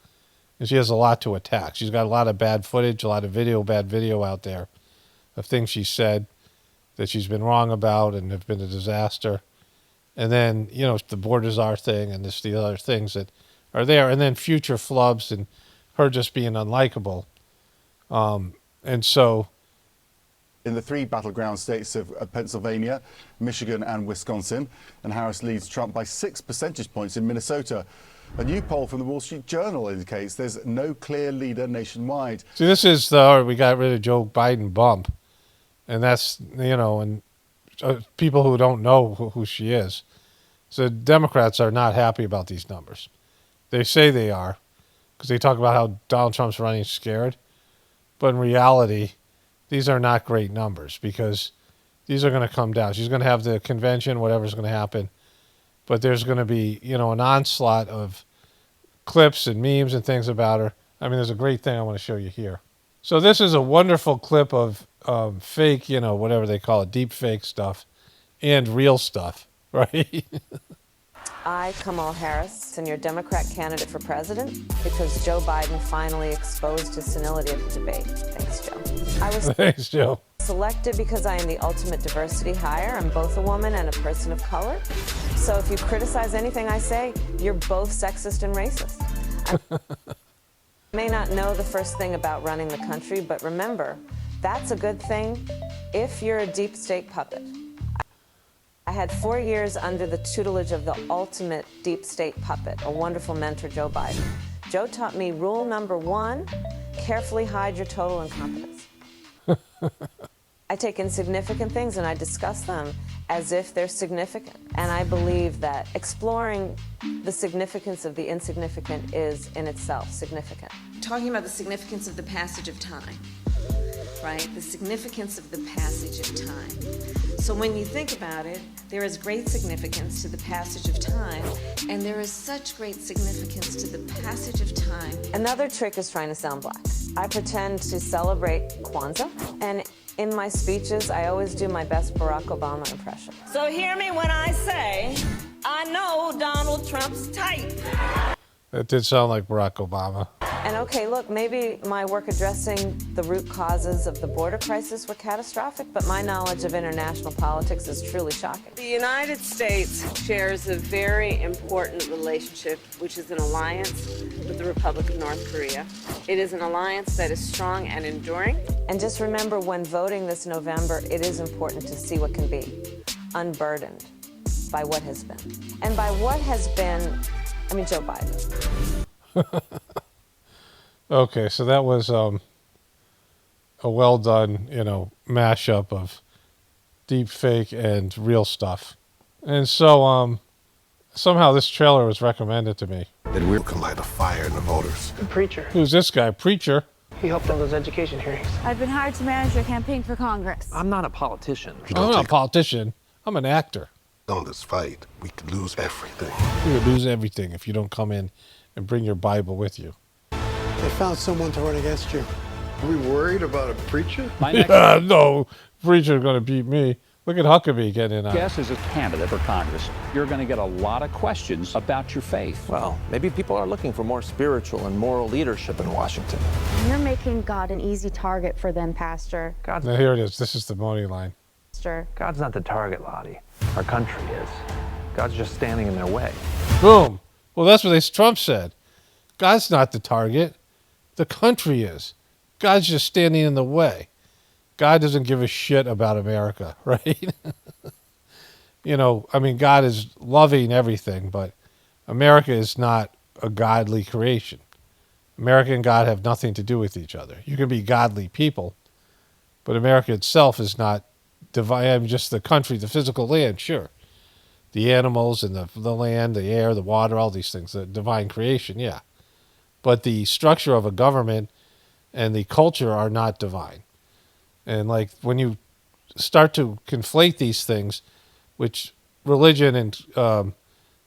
and she has a lot to attack. She's got a lot of bad footage, a lot of bad video out there of things she said that she's been wrong about and have been a disaster. And then, you know, the borders are thing and the other things that are there. And then future flubs and her just being unlikable. And so... in the 3 battleground states of Pennsylvania, Michigan and Wisconsin, and Harris leads Trump by 6 percentage points in Minnesota. A new poll from the Wall Street Journal indicates there's no clear leader nationwide. See, this is we got rid of Joe Biden bump. And that's, you know, and people who don't know who she is. So Democrats are not happy about these numbers. They say they are, because they talk about how Donald Trump's running scared. But in reality, these are not great numbers, because these are going to come down. She's going to have the convention, whatever's going to happen. But there's going to be, you know, an onslaught of clips and memes and things about her. I mean, there's a great thing I want to show you here. So this is a wonderful clip of fake, you know, whatever they call it, deep fake stuff and real stuff, right? I, Kamala Harris, am your Democrat candidate for president because Joe Biden finally exposed his senility at the debate. Thanks, Joe. I was Thanks, Joe. selected because I am the ultimate diversity hire. I'm both a woman and a person of color. So if you criticize anything I say, you're both sexist and racist. I may not know the first thing about running the country, but remember, that's a good thing if you're a deep state puppet. I had 4 years under the tutelage of the ultimate deep state puppet, a wonderful mentor, Joe Biden. Joe taught me rule number 1, carefully hide your total incompetence. I take insignificant things and I discuss them as if they're significant. And I believe that exploring the significance of the insignificant is in itself significant. Talking about the significance of the passage of time, right? The significance of the passage of time. So when you think about it, there is great significance to the passage of time, and there is such great significance to the passage of time. Another trick is trying to sound black. I pretend to celebrate Kwanzaa, and in my speeches, I always do my best Barack Obama impression. So hear me when I say, I know Donald Trump's type. That did sound like Barack Obama. And okay, look, maybe my work addressing the root causes of the border crisis were catastrophic, but my knowledge of international politics is truly shocking. The United States shares a very important relationship, which is an alliance with the Republic of North Korea. It is an alliance that is strong and enduring. And just remember, when voting this November, it is important to see what can be unburdened by what has been. And by what has been, I mean Joe Biden. Okay, so that was a well done, you know, mashup of deep fake and real stuff. And so somehow this trailer was recommended to me. That we can light a fire in the voters. The preacher. Who's this guy? Preacher? He helped on those education hearings. I've been hired to manage your campaign for Congress. I'm not a politician. I'm not a politician. I'm an actor. On this fight, we could lose everything. You would lose everything if you don't come in and bring your Bible with you. They found someone to run against you. Are we worried about a preacher? No, preacher's going to beat me. Look at Huckabee getting in on. Guess as a candidate for Congress, you're going to get a lot of questions about your faith. Well, maybe people are looking for more spiritual and moral leadership in Washington. You're making God an easy target for them, Pastor. Now, here it is. This is the money line. Pastor. God's not the target, Lottie. Our country is. God's just standing in their way. Boom. Well, that's what Trump said. God's not the target. The country is. God's just standing in the way. God doesn't give a shit about America, right? You know, I mean, God is loving everything, but America is not a godly creation. America and God have nothing to do with each other. You can be godly people, but America itself is not divine. I mean, just the country, the physical land, sure. The animals and the land, the air, the water, all these things, the divine creation, yeah. But the structure of a government and the culture are not divine. And like when you start to conflate these things, which religion and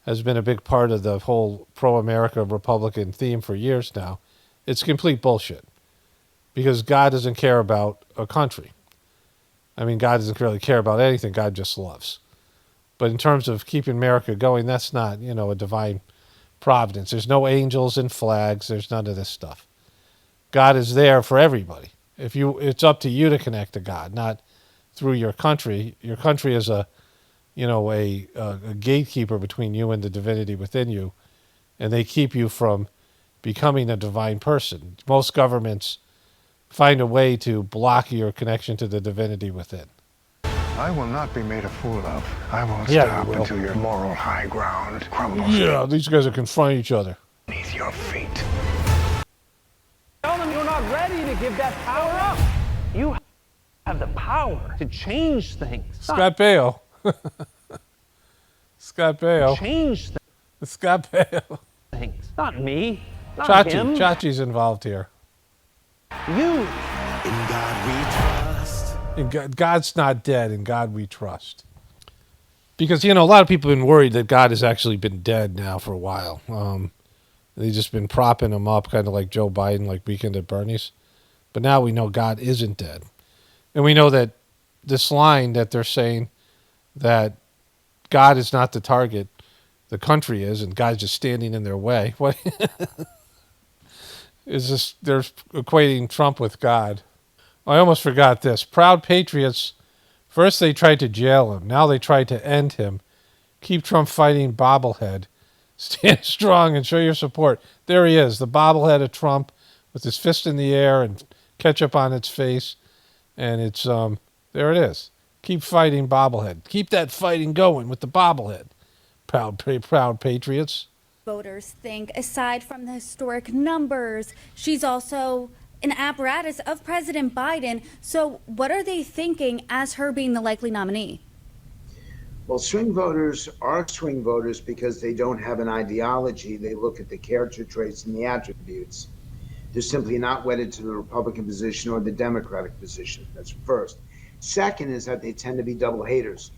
has been a big part of the whole pro-America Republican theme for years now, it's complete bullshit. Because God doesn't care about a country. I mean, God doesn't really care about anything. God just loves. But in terms of keeping America going, that's not, a divine providence. There's no angels and flags. There's none of this stuff. God is there for everybody. It's up to you to connect to God, not through your country. Your country is a gatekeeper between you and the divinity within you, and they keep you from becoming a divine person. Most governments find a way to block your connection to the divinity within. I will not be made a fool of. I won't Yeah, stop you will. until your moral high ground crumbles Yeah, these guys will confront each other. beneath your feet. Tell them you're not ready to give that power up. You have the power to change things. Scott Baio. Scott Baio. Change Scott Baio. things. Not me. Not him. Chachi's involved here. You. In God we trust. God's not dead. In God we trust. Because, a lot of people have been worried that God has actually been dead now for a while. They've just been propping him up, kind of like Joe Biden, like Weekend at Bernie's. But now we know God isn't dead. And we know that this line that they're saying that God is not the target, the country is, and God's just standing in their way. What is this? They're equating Trump with God. I almost forgot this. Proud Patriots, first they tried to jail him. Now they tried to end him. Keep Trump fighting bobblehead. Stand strong and show your support. There he is, the bobblehead of Trump with his fist in the air and ketchup on its face. And it's, there it is. Keep fighting bobblehead. Keep that fighting going with the bobblehead. Proud Patriots. Voters think, aside from the historic numbers, she's also an apparatus of President Biden. So what are they thinking as her being the likely nominee? Well, swing voters are swing voters because they don't have an ideology. They look at the character traits and the attributes. They're simply not wedded to the Republican position or the Democratic position. That's first. Second is that they tend to be double haters,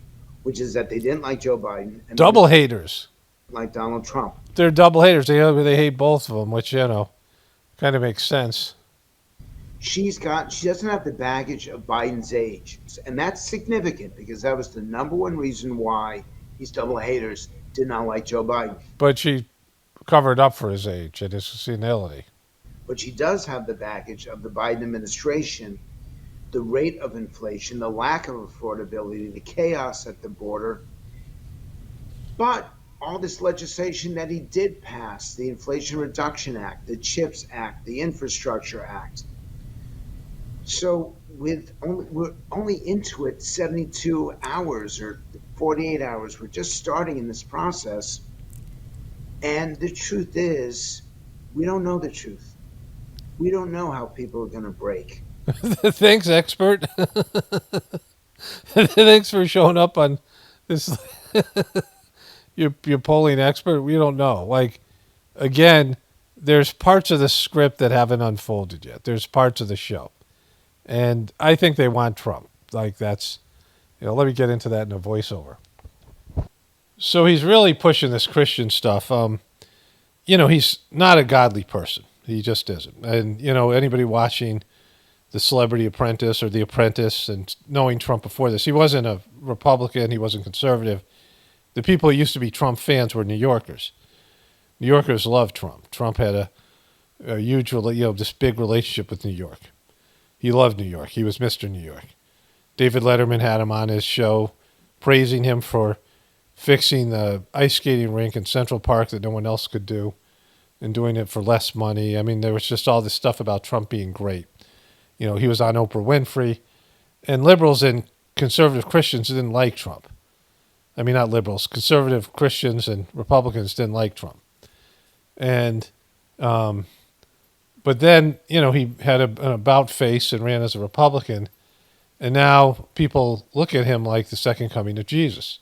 which is that they didn't like Joe Biden. And Double haters. Like Donald Trump. They're double haters. They hate both of them, which, kind of makes sense. She doesn't have the baggage of Biden's age. And that's significant because that was the number one reason why these double haters did not like Joe Biden. But she covered up for his age and his senility. But she does have the baggage of the Biden administration, the rate of inflation, the lack of affordability, the chaos at the border. But all this legislation that he did pass, the Inflation Reduction Act, the CHIPS Act, the Infrastructure Act. So we're only into it 72 hours or 48 hours. We're just starting in this process. And the truth is, we don't know the truth. We don't know how people are going to break. Thanks, expert. Thanks for showing up on this. You're polling expert. We don't know. Again, there's parts of the script that haven't unfolded yet. There's parts of the show. And I think they want Trump. That's, let me get into that in a voiceover. So he's really pushing this Christian stuff. He's not a godly person. He just isn't. And, anybody watching The Celebrity Apprentice or The Apprentice and knowing Trump before this, he wasn't a Republican. He wasn't conservative. The people who used to be Trump fans were New Yorkers. New Yorkers loved Trump. Trump had a huge, this big relationship with New York. He loved New York. He was Mr. New York. David Letterman had him on his show, praising him for fixing the ice skating rink in Central Park that no one else could do and doing it for less money. I mean, there was just all this stuff about Trump being great. He was on Oprah Winfrey. And liberals and conservative Christians didn't like Trump. I mean, not liberals. Conservative Christians and Republicans didn't like Trump. And, but then, he had an about face and ran as a Republican. And now people look at him like the second coming of Jesus.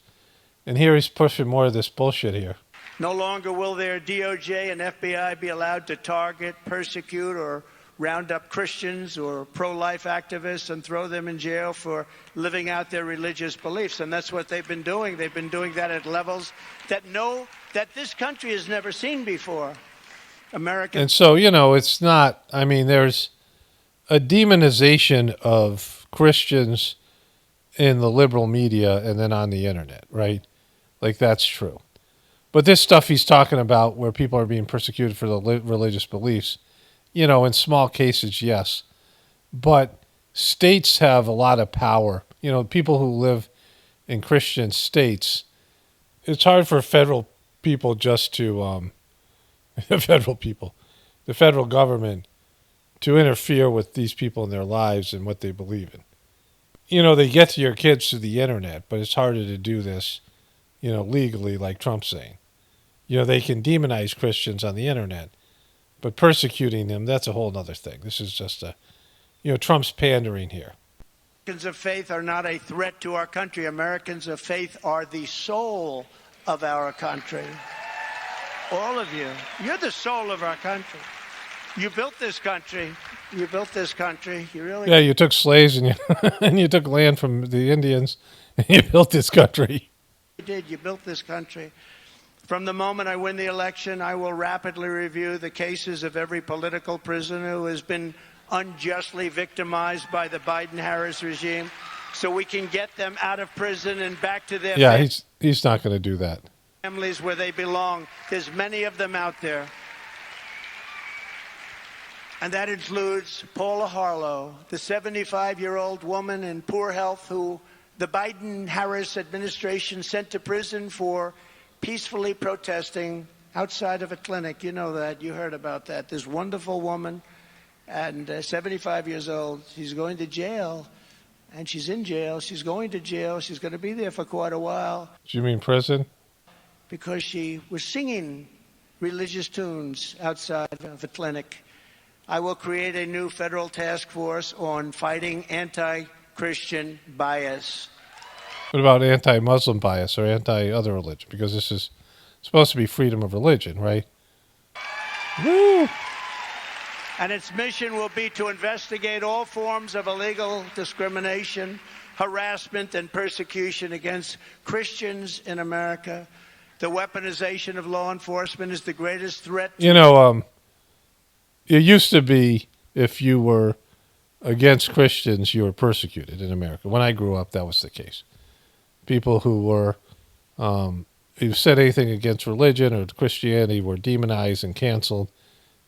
And here he's pushing more of this bullshit here. No longer will their DOJ and FBI be allowed to target, persecute, or round up Christians or pro-life activists and throw them in jail for living out their religious beliefs. And that's what they've been doing. They've been doing that at levels that this country has never seen before. And so, it's not, there's a demonization of Christians in the liberal media and then on the internet, right? Like, that's true. But this stuff he's talking about where people are being persecuted for their religious beliefs, in small cases, yes. But states have a lot of power. People who live in Christian states, it's hard for federal people just to, the federal government to interfere with these people in their lives and what they believe in. They get to your kids through the internet, but it's harder to do this, legally, like Trump's saying. They can demonize Christians on the internet, but persecuting them, that's a whole other thing. This is just Trump's pandering here. Americans of faith are not a threat to our country. Americans of faith are the soul of our country. All of you. You're the soul of our country. You built this country. You built this country. You really. Yeah, you took slaves and you took land from the Indians and you built this country. You did. You built this country. From the moment I win the election, I will rapidly review the cases of every political prisoner who has been unjustly victimized by the Biden-Harris regime, so we can get them out of prison and back to their he's not going to do that. Families where they belong. There's many of them out there. And that includes Paula Harlow, the 75-year-old woman in poor health who the Biden-Harris administration sent to prison for peacefully protesting outside of a clinic. You know that. You heard about that. This wonderful woman, and 75 years old. She's going to jail, and she's in jail. She's going to jail. She's going to be there for quite a while. Do you mean prison? Because she was singing religious tunes outside of a clinic. I will create a new federal task force on fighting anti-Christian bias. What about anti-Muslim bias or anti-other religion? Because this is supposed to be freedom of religion, right? Woo! And its mission will be to investigate all forms of illegal discrimination, harassment, and persecution against Christians in America. The weaponization of law enforcement is the greatest threat. It used to be if you were against Christians, you were persecuted in America. When I grew up, that was the case. People who were, who said anything against religion or Christianity were demonized and canceled.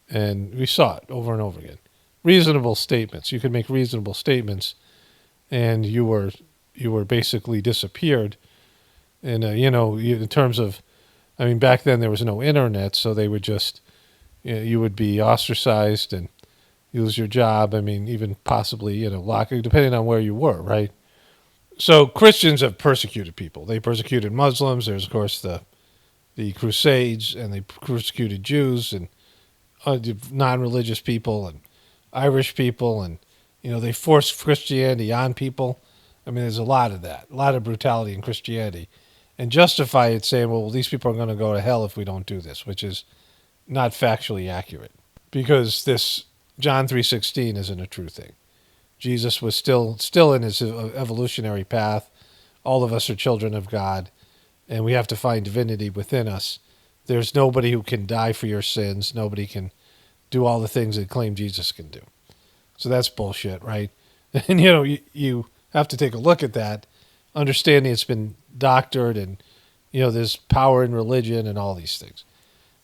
And we saw it over and over again. Reasonable statements. You could make reasonable statements and you were basically disappeared. And, in terms of, back then there was no internet, so they would just, you would be ostracized and lose your job. Even possibly, locked, depending on where you were, right? So Christians have persecuted people. They persecuted Muslims. There's, of course, the Crusades, and they persecuted Jews and non-religious people and Irish people, and, they forced Christianity on people. There's a lot of that, a lot of brutality in Christianity, and justify it saying, well, these people are going to go to hell if we don't do this, which is not factually accurate, because this John 3:16 isn't a true thing. Jesus was still in his evolutionary path. All of us are children of God, and we have to find divinity within us. There's nobody who can die for your sins. Nobody can do all the things that claim Jesus can do. So that's bullshit, right? And, you have to take a look at that, understanding it's been doctored, and, there's power in religion and all these things.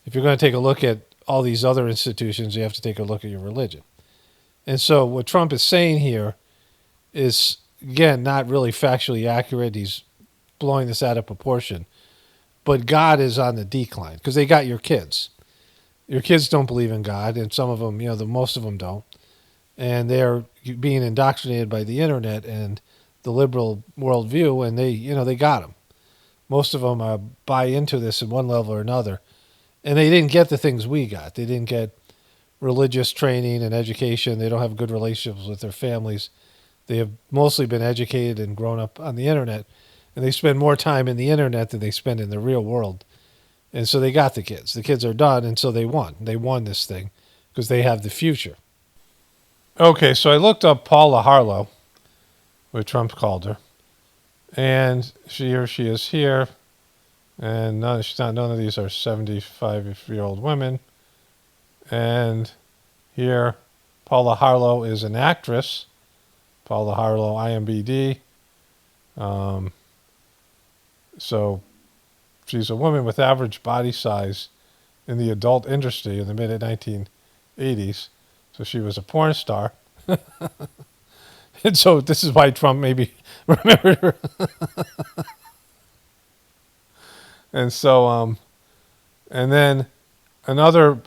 If you're going to take a look at all these other institutions, you have to take a look at your religion. And so what Trump is saying here is, again, not really factually accurate. He's blowing this out of proportion. But God is on the decline because they got your kids. Your kids don't believe in God, and some of them, most of them don't. And they're being indoctrinated by the internet and the liberal worldview, and they got them. Most of them buy into this in one level or another. And they didn't get the things we got. They didn't get religious training and education. They don't have good relationships with their families. They have mostly been educated and grown up on the internet, and they spend more time in the internet than they spend in the real world. And so they got the kids. The kids are done, and so they won. They won this thing because they have the future. Okay, so I looked up Paula Harlow, what Trump called her, and here she is here, and none of these are 75-year-old women, and here Paula Harlow is an actress, Paula Harlow, IMBD, so she's a woman with average body size in the adult industry in the mid-1980s. So she was a porn star. And so this is why Trump maybe remembered her. And so, and then another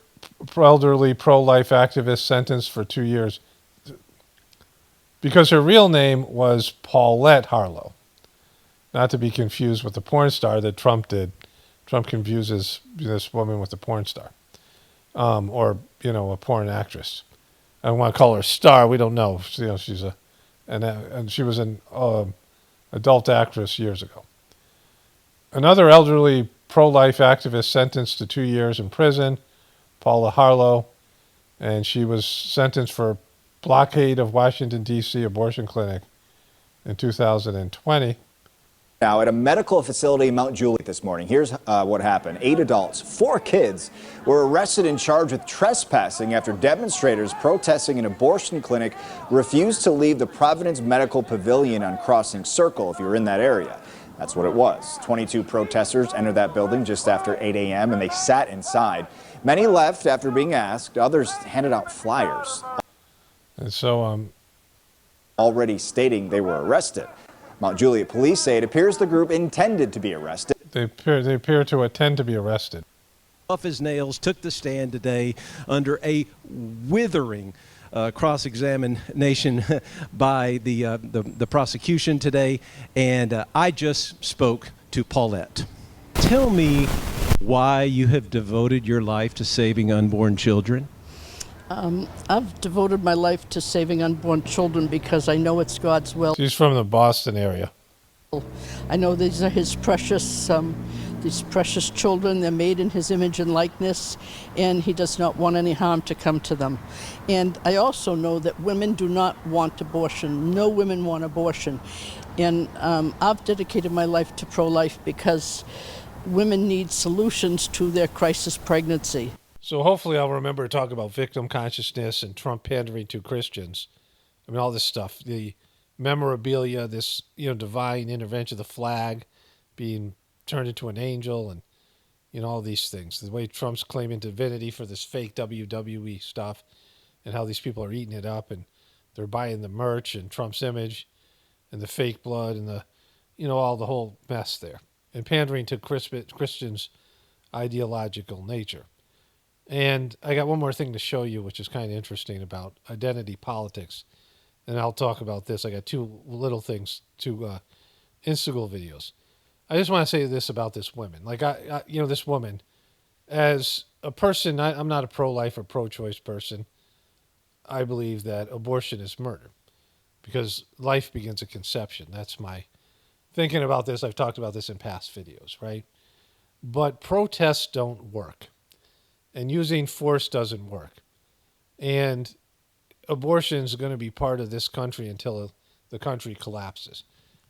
elderly pro-life activist sentenced for 2 years because her real name was Paulette Harlow. Not to be confused with the porn star that Trump did. Trump confuses this woman with a porn star. Or, a porn actress. I don't want to call her a star. We don't know. She's and she was an adult actress years ago. Another elderly pro-life activist sentenced to 2 years in prison, Paula Harlow, and she was sentenced for blockade of Washington, D.C. abortion clinic in 2020. Now, at a medical facility in Mount Juliet this morning, here's what happened. 8 adults, 4 kids were arrested and charged with trespassing after demonstrators protesting an abortion clinic refused to leave the Providence Medical Pavilion on Crossing Circle if you're in that area. That's what it was. 22 protesters entered that building just after 8 a.m. and they sat inside. Many left after being asked. Others handed out flyers. And so, already stating they were arrested. Mount Juliet police say it appears the group intended to be arrested. They appear to intend to be arrested. Tough as nails took the stand today under a withering cross-examination by the prosecution today, and I just spoke to Paulette. Tell me why you have devoted your life to saving unborn children. I've devoted my life to saving unborn children because I know it's God's will. She's from the Boston area. I know these are his precious children. They're made in his image and likeness, and he does not want any harm to come to them. And I also know that women do not want abortion. No women want abortion. And I've dedicated my life to pro-life because women need solutions to their crisis pregnancy. So hopefully I'll remember to talk about victim consciousness and Trump pandering to Christians. I mean, all this stuff, the memorabilia, this, divine intervention, the flag being turned into an angel and, all these things. The way Trump's claiming divinity for this fake WWE stuff and how these people are eating it up and they're buying the merch and Trump's image and the fake blood and the, all the whole mess there. And pandering to Christians' ideological nature. And I got one more thing to show you, which is kind of interesting about identity politics. And I'll talk about this. I got 2 little things, 2 Instagram videos. I just want to say this about this woman. Like, this woman, as a person, I'm not a pro-life or pro-choice person. I believe that abortion is murder because life begins at conception. That's my thinking about this. I've talked about this in past videos, right? But protests don't work. And using force doesn't work. And abortion is going to be part of this country until the country collapses.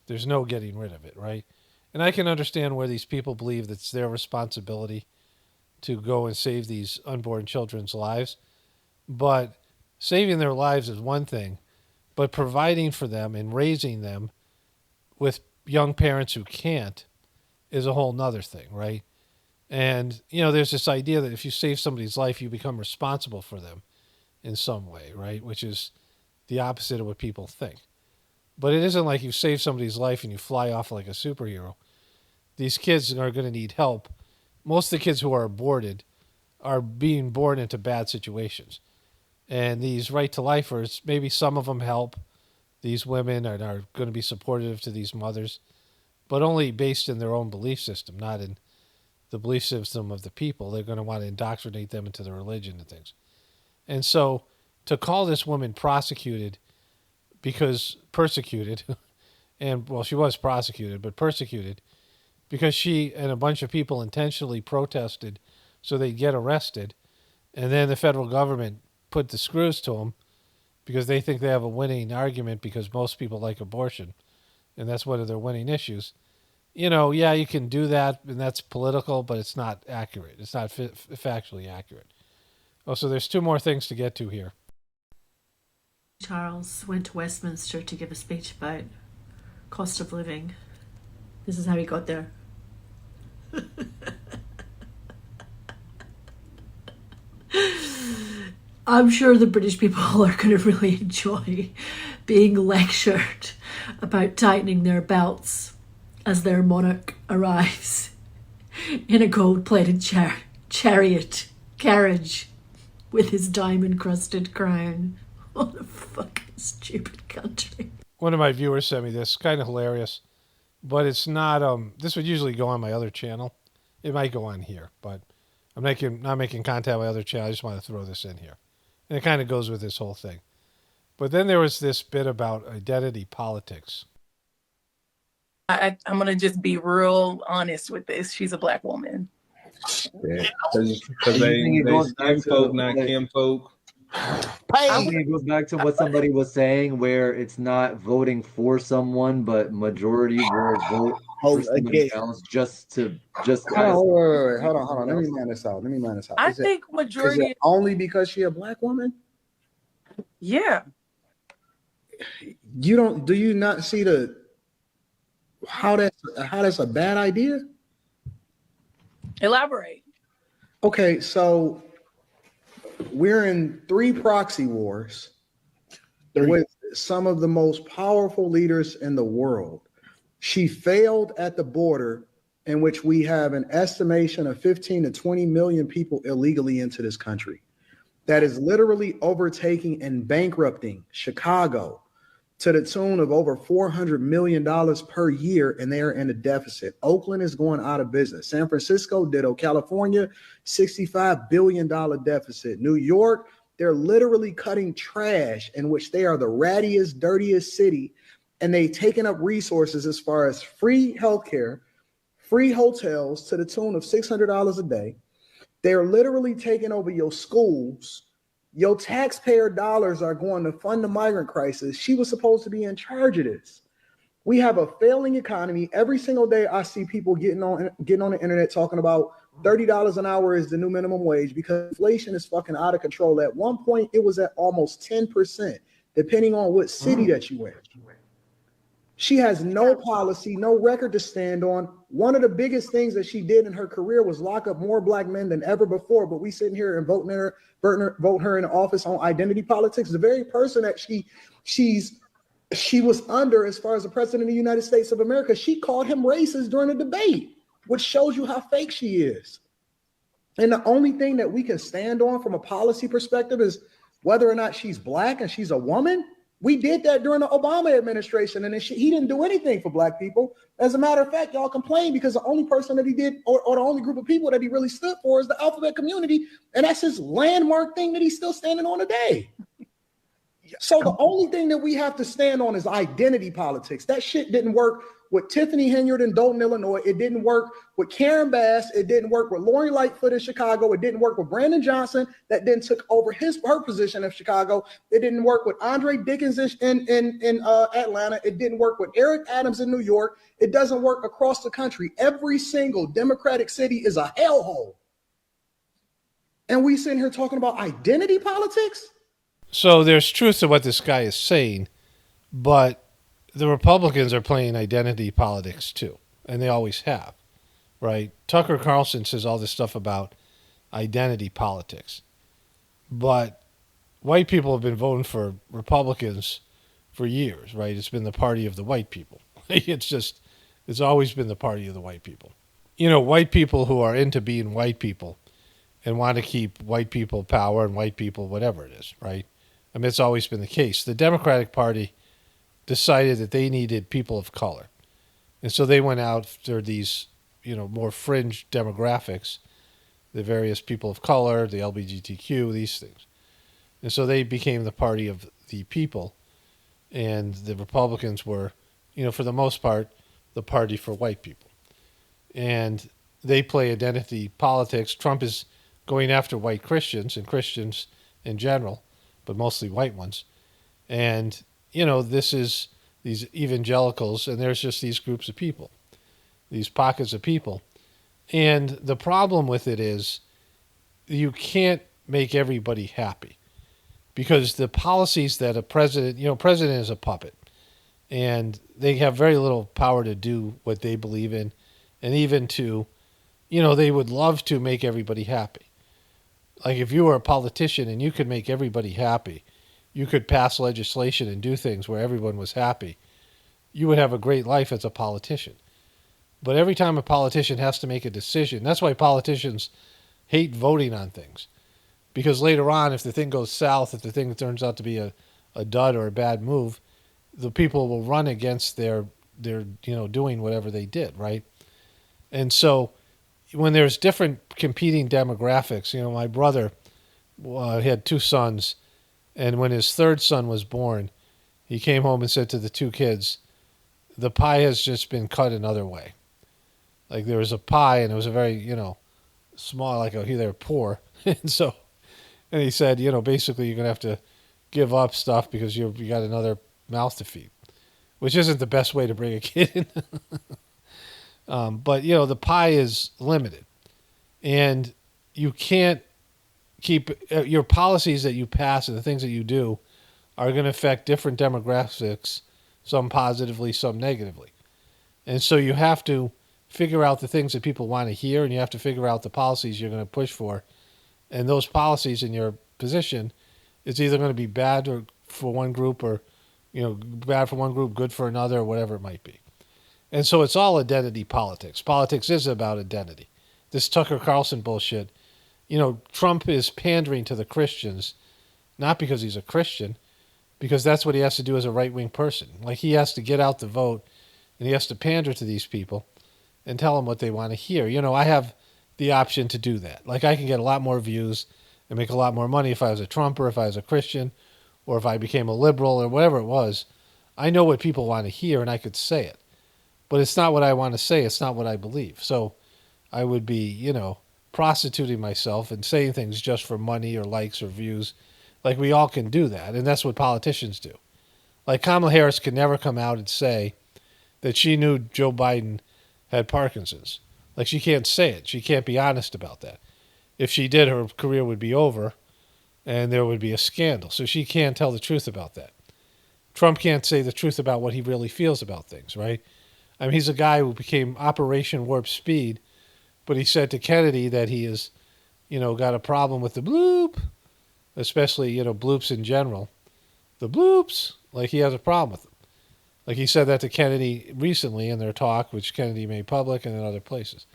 There's no getting rid of it, right? And I can understand where these people believe that it's their responsibility to go and save these unborn children's lives. But saving their lives is one thing, but providing for them and raising them with young parents who can't is a whole nother thing, right? And, there's this idea that if you save somebody's life, you become responsible for them in some way, right? Which is the opposite of what people think. But it isn't like you save somebody's life and you fly off like a superhero. These kids are going to need help. Most of the kids who are aborted are being born into bad situations. And these right-to-lifers, maybe some of them help these women and are going to be supportive to these mothers, but only based in their own belief system, not in the belief system of the people. They're going to want to indoctrinate them into the religion and things. And so to call this woman persecuted, and well, she was prosecuted, but persecuted because she and a bunch of people intentionally protested so they'd get arrested, and then the federal government put the screws to them because they think they have a winning argument because most people like abortion, and that's one of their winning issues. Yeah, you can do that, and that's political, but it's not accurate. It's not factually accurate. Oh, so there's two more things to get to here. Charles went to Westminster to give a speech about cost of living. This is how he got there. I'm sure the British people are going to really enjoy being lectured about tightening their belts as their monarch arrives in a gold-plated chariot carriage with his diamond-crusted crown. What a fucking stupid country. One of my viewers sent me this, kind of hilarious, but it's not, this would usually go on my other channel. It might go on here, but I'm not making contact with my other channel. I just want to throw this in here. And it kind of goes with this whole thing. But then there was this bit about identity politics. I'm going to just be real honest with this. She's a black woman. Yeah, because they skin folk, not Kim folk. I think it goes back to what somebody was saying, where it's not voting for someone, but majority will vote for somebody else just. Wait. Hold on. Let me line this out. I think majority is it only because she a black woman. Yeah. Do you not see how that's a bad idea? Elaborate. Okay, so we're in 3 proxy wars with some of the most powerful leaders in the world. She failed at the border, in which we have an estimation of 15 to 20 million people illegally into this country. That is literally overtaking and bankrupting Chicago to the tune of over $400 million per year, and they are in a deficit. Oakland is going out of business. San Francisco ditto. California, $65 billion deficit. New York, they're literally cutting trash, in which they are the rattiest, dirtiest city, and they've taken up resources as far as free healthcare, free hotels to the tune of $600 a day. They're literally taking over your schools. Your taxpayer dollars are going to fund the migrant crisis. She was supposed to be in charge of this. We have a failing economy. Every single day I see people getting on the internet talking about $30 an hour is the new minimum wage because inflation is fucking out of control. At one point, it was at almost 10%, depending on what city that you in. She has no policy, no record to stand on. One of the biggest things that she did in her career was lock up more black men than ever before. But we sitting here and vote her in office on identity politics. The very person that she was under as far as the president of the United States of America, she called him racist during a debate, which shows you how fake she is. And the only thing that we can stand on from a policy perspective is whether or not she's black and she's a woman. We did that during the Obama administration, and he didn't do anything for black people. As a matter of fact, y'all complain because the only person that he did, or the only group of people that he really stood for, is the alphabet community, and that's his landmark thing that he's still standing on today. So the only thing that we have to stand on is identity politics. That shit didn't work with Tiffany Henyard in Dayton, Illinois. It didn't work with Karen Bass. It didn't work with Lori Lightfoot in Chicago. It didn't work with Brandon Johnson that then took over her position in Chicago. It didn't work with Andre Dickens in Atlanta. It didn't work with Eric Adams in New York. It doesn't work across the country. Every single Democratic city is a hellhole. And we sitting here talking about identity politics? So there's truth to what this guy is saying, but the Republicans are playing identity politics too, and they always have, right? Tucker Carlson says all this stuff about identity politics, but white people have been voting for Republicans for years, right? It's been the party of the white people. It's always been the party of the white people. White people who are into being white people and want to keep white people power and white people whatever it is, right? I mean, it's always been the case. The Democratic Party decided that they needed people of color. And so they went after these, more fringe demographics, the various people of color, the LGBTQ, these things. And so they became the party of the people. And the Republicans were, for the most part, the party for white people. And they play identity politics. Trump is going after white Christians and Christians in general, but mostly white ones. And, you know, this is these evangelicals, and there's just these groups of people, these pockets of people. And the problem with it is you can't make everybody happy, because the policies that a president, you know, president is a puppet, and they have very little power to do what they believe in, and even to, you know, they would love to make everybody happy. Like if you were a politician and you could make everybody happy, you could pass legislation and do things where everyone was happy, you would have a great life as a politician. But every time a politician has to make a decision, that's why politicians hate voting on things. Because later on, if the thing goes south, if the thing turns out to be a dud or a bad move, the people will run against their doing whatever they did, right? And so when there's different competing demographics, my brother had two sons, and when his third son was born, he came home and said to the two kids, the pie has just been cut another way. Like there was a pie, and it was a very, small, like they're poor. And he said, basically you're going to have to give up stuff because you got another mouth to feed, which isn't the best way to bring a kid in. But, the pie is limited, and you can't keep your policies that you pass and the things that you do are going to affect different demographics, some positively, some negatively. And so you have to figure out the things that people want to hear, and you have to figure out the policies you're going to push for. And those policies in your position is either going to be bad or for one group, or, bad for one group, good for another, or whatever it might be. And so it's all identity politics. Politics is about identity. This Tucker Carlson bullshit, Trump is pandering to the Christians, not because he's a Christian, because that's what he has to do as a right-wing person. Like he has to get out the vote, and he has to pander to these people and tell them what they want to hear. I have the option to do that. Like I can get a lot more views and make a lot more money if I was a Trumper, if I was a Christian, or if I became a liberal or whatever it was. I know what people want to hear, and I could say it. But it's not what I want to say. It's not what I believe. So I would be, prostituting myself and saying things just for money or likes or views. Like we all can do that. And that's what politicians do. Like Kamala Harris could never come out and say that she knew Joe Biden had Parkinson's. Like she can't say it. She can't be honest about that. If she did, her career would be over and there would be a scandal. So she can't tell the truth about that. Trump can't say the truth about what he really feels about things, right? I mean, he's a guy who became Operation Warp Speed, but he said to Kennedy that he is, got a problem with the bloop, especially, bloops in general. The bloops, like he has a problem with them. Like he said that to Kennedy recently in their talk, which Kennedy made public and in other places.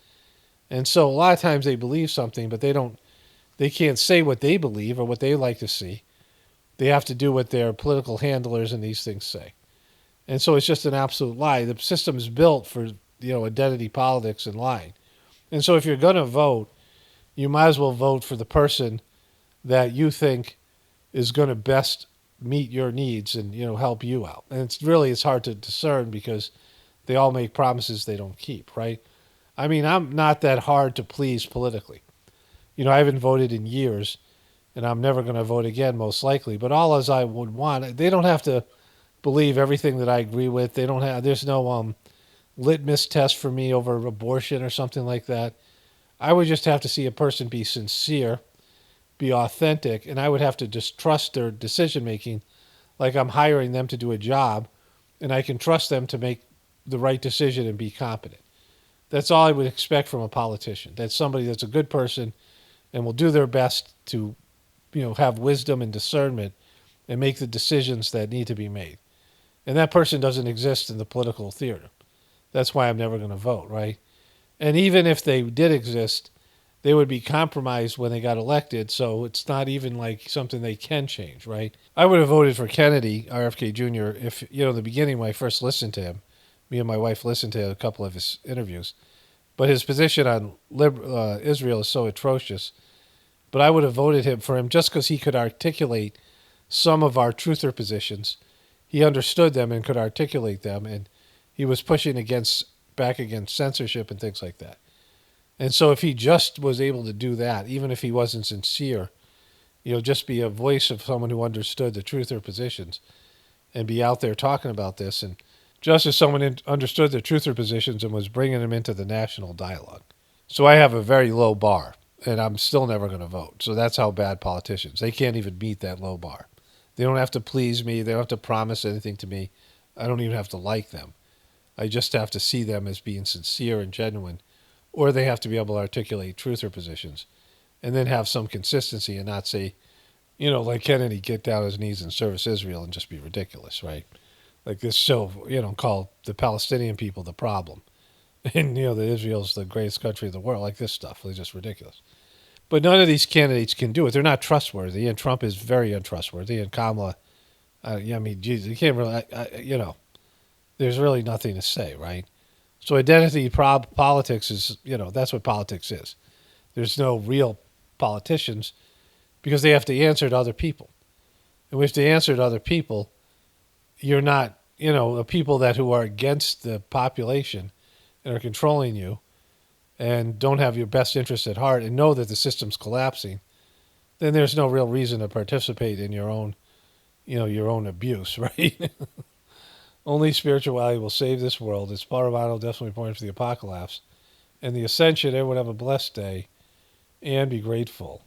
And so a lot of times they believe something, but they can't say what they believe or what they like to see. They have to do what their political handlers and these things say. And so it's just an absolute lie. The system is built for, identity politics and lying. And so if you're going to vote, you might as well vote for the person that you think is going to best meet your needs and, help you out. And it's hard to discern because they all make promises they don't keep, right? I mean, I'm not that hard to please politically. I haven't voted in years, and I'm never going to vote again, most likely. But all as I would want, they don't have to believe everything that I agree with. There's no litmus test for me over abortion or something like that. I would just have to see a person be sincere, be authentic, and I would have to just trust their decision making, like I'm hiring them to do a job, and I can trust them to make the right decision and be competent. That's all I would expect from a politician. That's somebody that's a good person and will do their best to, have wisdom and discernment and make the decisions that need to be made. And that person doesn't exist in the political theater. That's why I'm never going to vote, right? And even if they did exist, they would be compromised when they got elected, so it's not even like something they can change, right? I would have voted for Kennedy, RFK Jr., if, in the beginning when I first listened to him, me and my wife listened to a couple of his interviews, but his position on Israel is so atrocious. But I would have voted for him just because he could articulate some of our truther positions. He understood them and could articulate them, and he was pushing back against censorship and things like that. And so if he just was able to do that, even if he wasn't sincere, just be a voice of someone who understood the truther positions, and be out there talking about this. And just as someone understood the truther positions and was bringing them into the national dialogue. So I have a very low bar, and I'm still never going to vote. So that's how bad politicians. They can't even meet that low bar. They don't have to please me. They don't have to promise anything to me. I don't even have to like them. I just have to see them as being sincere and genuine, or they have to be able to articulate truther positions and then have some consistency and not say, you know, like Kennedy, get down on his knees and service Israel and just be ridiculous, right? Like this show, you know, called the Palestinian people the problem. And, you know, that Israel's the greatest country in the world, like this stuff. It's just ridiculous. But none of these candidates can do it. They're not trustworthy, and Trump is very untrustworthy, and Kamala, I mean, Jesus, you can't really, you know, there's really nothing to say, right? So identity politics is, you know, that's what politics is. There's no real politicians because they have to answer to other people. And if they answer to other people, you're not, you know, the people who are against the population and are controlling you and don't have your best interests at heart and know that the system's collapsing, then there's no real reason to participate in your own, you know, your own abuse, right? Only spirituality will save this world. Its Paravano definitely points to the apocalypse. And the ascension, everyone have a blessed day and be grateful.